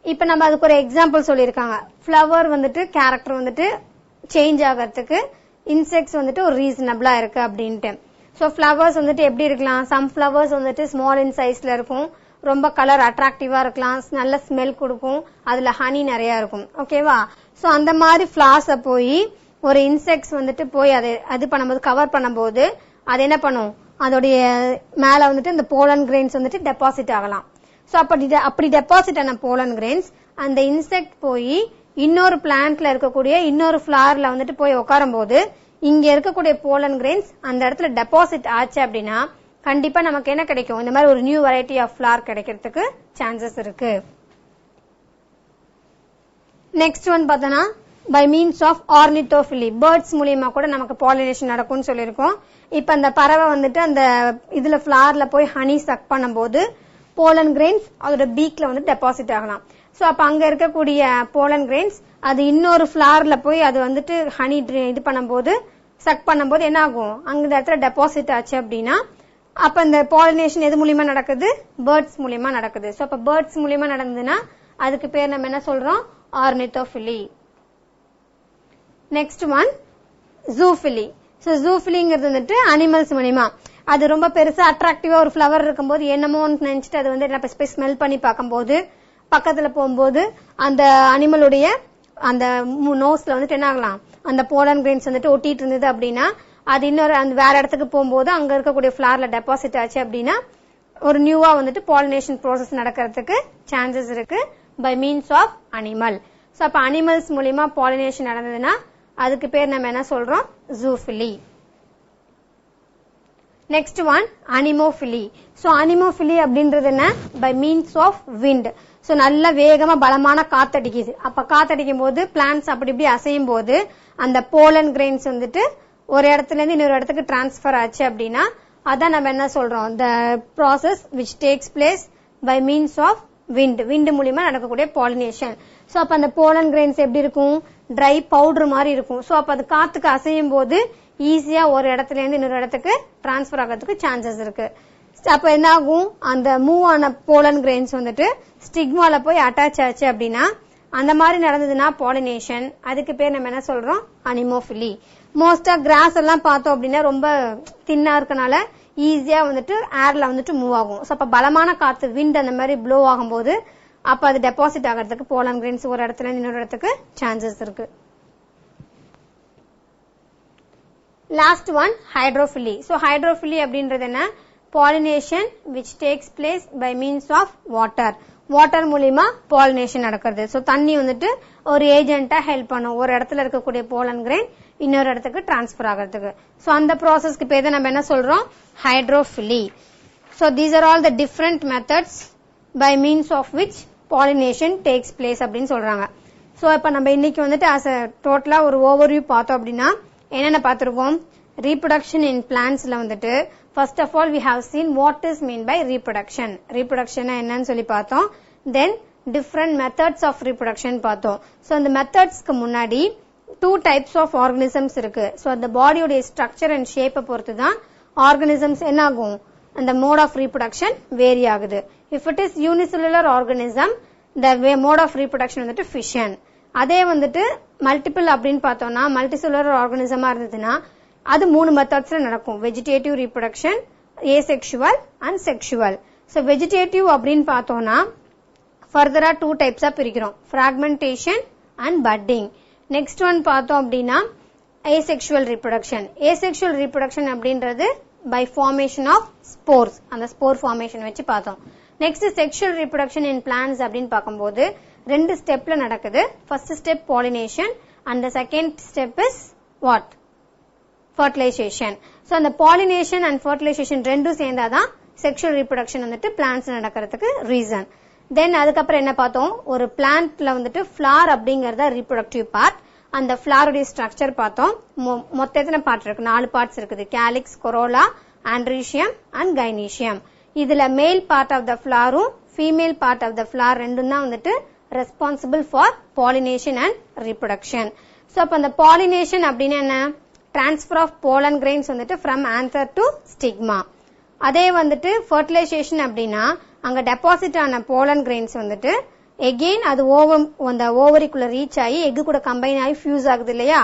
இப்ப நம்ம அதுக்கு ஒரு example சொல்லிருக்காங்க. Flower வந்துட்டு character வந்துட்டு change ஆகிறதுக்கு insects வந்துட்டு ஒரு ரீசனபிளா இருக்கு அப்படின்ட்டு. சோ ஃப்ளவர்ஸ் வந்துட்டு எப்படி இருக்கலாம், சம் ஃப்ளவர்ஸ் வந்துட்டு ஸ்மால் இன் சைஸ்ல இருக்கும், ரொம்ப கலர் அட்ராக்டிவா இருக்கலாம், நல்ல ஸ்மெல் கொடுக்கும், அதுல ஹனி நிறைய இருக்கும். ஓகேவா? சோ அந்த மாதிரி ஃபிளார்ஸ போய் ஒரு இன்செக்ட்ஸ் வந்துட்டு போய் அது பண்ணும்போது கவர் பண்ணும்போது அது என்ன பண்ணும், அதோடைய மேல வந்துட்டு இந்த போலன் கிரெயின்ஸ் வந்துட்டு டெபாசிட் ஆகலாம். சோ அப்படி டெபாசிட் ஆன போலன் கிரெயின்ஸ் அந்த இன்செக்ட் போய் இன்னொரு பிளான்ட்ல இருக்கக்கூடிய இன்னொரு ஃபிளார்ல வந்துட்டு போய் உட்காரும் போது இங்க இருக்கக்கூடிய போலன் கிரெயின்ஸ் அந்த இடத்துல டெபாசிட் ஆச்சு அப்படின்னா கண்டிப்பா நமக்கு என்ன கிடைக்கும், இந்த மாதிரி ஒரு நியூ வெரைட்டி ஆஃப் ஃபிளார் கிடைக்கிறதுக்கு சான்சஸ் இருக்கு. நெக்ஸ்ட் ஒன் பார்த்தோம்னா by means of ornithophily, birds மூலமா கூட நமக்கு பாலினேஷன் நடக்கும்னு சொல்லிருக்கோம். இப்ப அந்த பறவை வந்துட்டு அந்த இதுல ஃபிளார்ல போய் ஹனி சக் பண்ணும்போது போலன் கிரெயின்ஸ் அதோட பீக்ல வந்து டெபாசிட் ஆகலாம். சோ அப்ப அங்க இருக்கக்கூடிய போலன் கிரெயின்ஸ் அது இன்னொரு ஃபிளார்ல போய் அது வந்துட்டு ஹனி இது பண்ணும்போது சக் பண்ணும்போது என்ன ஆகும், அங்க இடத்துல டெபாசிட் ஆச்சு அப்படின்னா அப்ப அந்த பாலினேஷன் எது மூலமா நடக்குது, பேர்ட்ஸ் மூலமா நடக்குது. சோ அப்ப பேர்ட்ஸ் மூலமா நடந்ததுன்னா அதுக்கு பேர் நம்ம என்ன சொல்றோம், ornithophily. Next one zoophily. So ஜூஃபிலிங்கிறது வந்துட்டு அனிமல்ஸ் மூலமா அது ரொம்ப பெருசா அட்ராக்டிவா ஒரு ஃபிளவர் இருக்கும்போது என்னமோன்னு நினைச்சிட்டு அது வந்து நம்ம ஸ்மெல் பண்ணி பார்க்கும்போது பக்கத்துல போகும்போது அந்த அனிமலுடைய அந்த நோஸ்ல வந்துட்டு என்ன ஆகலாம், அந்த போலன் கிரெயின்ஸ் வந்துட்டு ஒட்டிட்டு இருந்தது அப்படின்னா அது இன்னொரு அந்த வேற இடத்துக்கு போகும்போது அங்க இருக்கக்கூடிய ஃபிளார்ல டெபாசிட் ஆச்சு அப்படின்னா ஒரு நியூவா வந்துட்டு பாலினேஷன் ப்ராசஸ் நடக்கிறதுக்கு சான்சஸ் இருக்கு by means of animal. So அப்ப அனிமல்ஸ் மூலமா பாலினேஷன் நடந்ததுன்னா அதுக்கு பேர் நம்ம என்ன சொல்றோம், zoophily. Next one anemophily. So anemophily அப்படின்றது என்ன, by means of wind. So நல்ல வேகமா பலமான காத்தடிக்குது, அப்ப காத்தடிக்கும் போது பிளான்ட்ஸ் அப்படி இப்படி அசையும் போது அந்த போலன் கிரெயின்ஸ் வந்துட்டு ஒரு இடத்துல இருந்து இன்னொரு இடத்துக்கு டிரான்ஸ்பர் ஆச்சு அப்படின்னா அதான் நம்ம என்ன சொல்றோம், the process which takes place by means of wind. wind மூலமா நடக்கக்கூடிய பாலினேஷன். சோ அப்ப அந்த போலன் கிரெயின்ஸ் எப்படி இருக்கும், ட்ரை பவுடர் மாதிரி இருக்கும். சோ அப்ப அது காத்துக்கு அசையும் போது ஈஸியா ஒரு இடத்துல இருந்து இன்னொரு இடத்துக்கு டிரான்ஸ்பர் ஆகிறதுக்கு சான்சஸ் இருக்கு. அப்ப என்ன ஆகும், அந்த மூவ் ஆன போலன் கிரெயின்ஸ் வந்துட்டு ஸ்டிக்மால போய் அட்டாச் ஆச்சு அப்படின்னா அந்த மாதிரி நடந்ததுன்னா பாலினேஷன், அதுக்கு பேர் நம்ம என்ன சொல்றோம், அனிமோஃபிலி. மோஸ்டா கிராஸ் எல்லாம் பார்த்தோம் அப்படின்னா ரொம்ப தின்னா இருக்கனால ஈஸியா வந்துட்டு ஏர்ல வந்துட்டு மூவ் ஆகும். சோ அப்ப பலமான காத்து விண்ட் அந்த மாதிரி ப்ளோ ஆகும்போது அப்ப அது டெபாசிட் ஆகிறதுக்கு போலன் கிரெயின்ஸ் ஒரு இடத்துல இன்னொரு இடத்துக்கு சான்சஸ் இருக்கு. Last one hydrophily. So hydrophily அப்படின்றது என்ன, pollination which takes place by means of water. Water மூலியமா பாலினேஷன் நடக்கிறது. சோ தண்ணி வந்துட்டு ஒரு ஏஜென்ட்டா ஹெல்ப் பண்ணும் ஒரு இடத்துல இருக்கக்கூடிய போலன் கிரெயின் இன்னொரு இடத்துக்கு டிரான்ஸ்பர் ஆகிறதுக்கு. சோ அந்த ப்ராசஸ்க்கு பேர் தான் நம்ம என்ன சொல்றோம், hydrophily. So these are all the different methods by means of which pollination takes place அப்படின்னு சொல்றாங்க. சோ இப்ப நம்ம இன்னைக்கு வந்துட்டு as a டோட்டலா ஒரு ஓவர்வியூ பார்த்தோம் அப்படின்னா என்னென்ன பார்த்திருக்கோம், reproduction in plantsல வந்துட்டு first of all we have seen what is mean by reproduction. reproduction என்னன்னு சொல்லி பார்த்தோம். then different methods of reproduction பார்த்தோம். சோ அந்த மெத்தட்ஸ்க்கு முன்னாடி two types of organisms இருக்கு. சோ அந்த பாடியோட ஸ்ட்ரக்சர் அண்ட் ஷேப்பை பொறுத்து தான் ஆர்கானிசம்ஸ் என்ன ஆகும், அந்த mode of reproduction vary ஆகுது. if it is unicellular organism the mode of reproduction வந்துட்டு fission. அதே வந்துட்டு மல்டிபிள் அப்படின்னு பார்த்தோம்னா மல்டிசெல்லுலர் ஆர்கானிசமா இருந்ததுன்னா அது மூணு மெத்தட்ஸ்ல நடக்கும், vegetative reproduction, asexual and sexual. So vegetative அப்படின்னு பார்த்தோம்னா ஃபர்தரா டூ டைப்ஸா பிரிக்கிறோம், fragmentation and padding. Next one பார்த்தோம் அப்படின்னா ஏசெக்சுவல் ரீப்ரொடக்ஷன். ஏசெக்சுவல் ரீப்ரொடக்ஷன் அப்படின்றது by formation of spores, அந்த ஸ்போர் ஃபார்மேஷன் வச்சு பார்த்தோம். Next sexual reproduction in plants அப்படின்னு பார்க்கும்போது ரெண்டு ஸ்டெப்ல நடக்குது. First step pollination and second step is what, fertilisation. So அந்த பாலினேஷன் அண்ட் ஃபர்டிலைசேஷன் ரெண்டும் சேர்ந்தாதான் செக்ஷுவல் ரீப்ரொடக்ஷன் வந்துட்டு பிளான்ட்ஸ் நடக்கிறதுக்கு ரீசன். தென் அதுக்கப்புறம் என்ன பார்த்தோம், ஒரு பிளான்ட்ல வந்துட்டு ஃபிளார் அப்படிங்கறத ரீப்ரொடக்டிவ் பார்ட். அந்த ஃபிளாருடைய ஸ்ட்ரக்சர் பார்த்தோம். மொத்த எத்தனை பார்ட் இருக்கு, 4 பார்ட்ஸ் இருக்குது, calyx, corolla, androecium and gynoecium. இதுல மேல் பார்ட் ஆஃப் த ஃபிளாரும் female part of the flower ரெண்டும் தான் வந்துட்டு responsible for pollination and reproduction. So அப்ப அந்த பாலினேஷன் அப்படின்னு என்ன, டிரான்ஸ்பர் ஆஃப் போலன் கிரெயின்ஸ் வந்துட்டு ஃப்ரம் ஆந்தர் டு ஸ்டிக்மா. அதே வந்துட்டு ஃபர்டிலைசேஷன் அப்படின்னா அங்க டெபாசிட் ஆன போலன் கிரெயின்ஸ் வந்துட்டு எகெயின் அது அந்த ஓவரிக்குள்ள ரீச் ஆகி எக்கு கூட கம்பைன் ஆகி ஃபியூஸ் ஆகுது இல்லையா,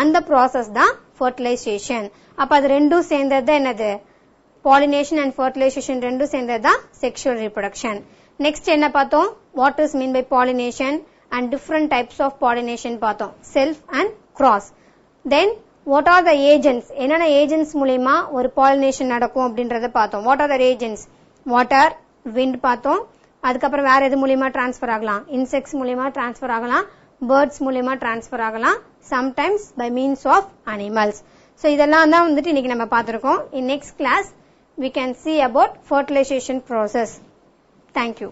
அந்த ப்ராசஸ் தான் ஃபர்டிலைசேஷன். அப்ப அது ரெண்டும் சேர்ந்தது என்னது, பாலினேஷன் அண்ட் ஃபர்டிலைசேஷன் ரெண்டும் சேர்ந்தது தான் செக்ஷுவல் ரீப்ரொடக்ஷன். நெக்ஸ்ட் என்ன பார்த்தோம், what is mean by pollination and different types of pollination பார்த்தோம், self and cross. Then what are the agents, என்னென்ன ஏஜென்ட்ஸ் மூலமா ஒரு பாலினேஷன் நடக்கும் அப்படின்றத பார்த்தோம். What are the agents, water, wind பார்த்தோம். அதுக்கப்புறம் வேற எது மூலியமா டிரான்ஸ்பர் ஆகலாம், இன்செக்ட்ஸ் மூலியமா டிரான்ஸ்பர் ஆகலாம், பேர்ட்ஸ் மூலியமா டிரான்ஸ்பர் ஆகலாம், sometimes by means of animals. So இதெல்லாம் தான் வந்துட்டு இன்னைக்கு நம்ம பார்த்திருக்கோம். In next class we can see about fertilization process. Thank you.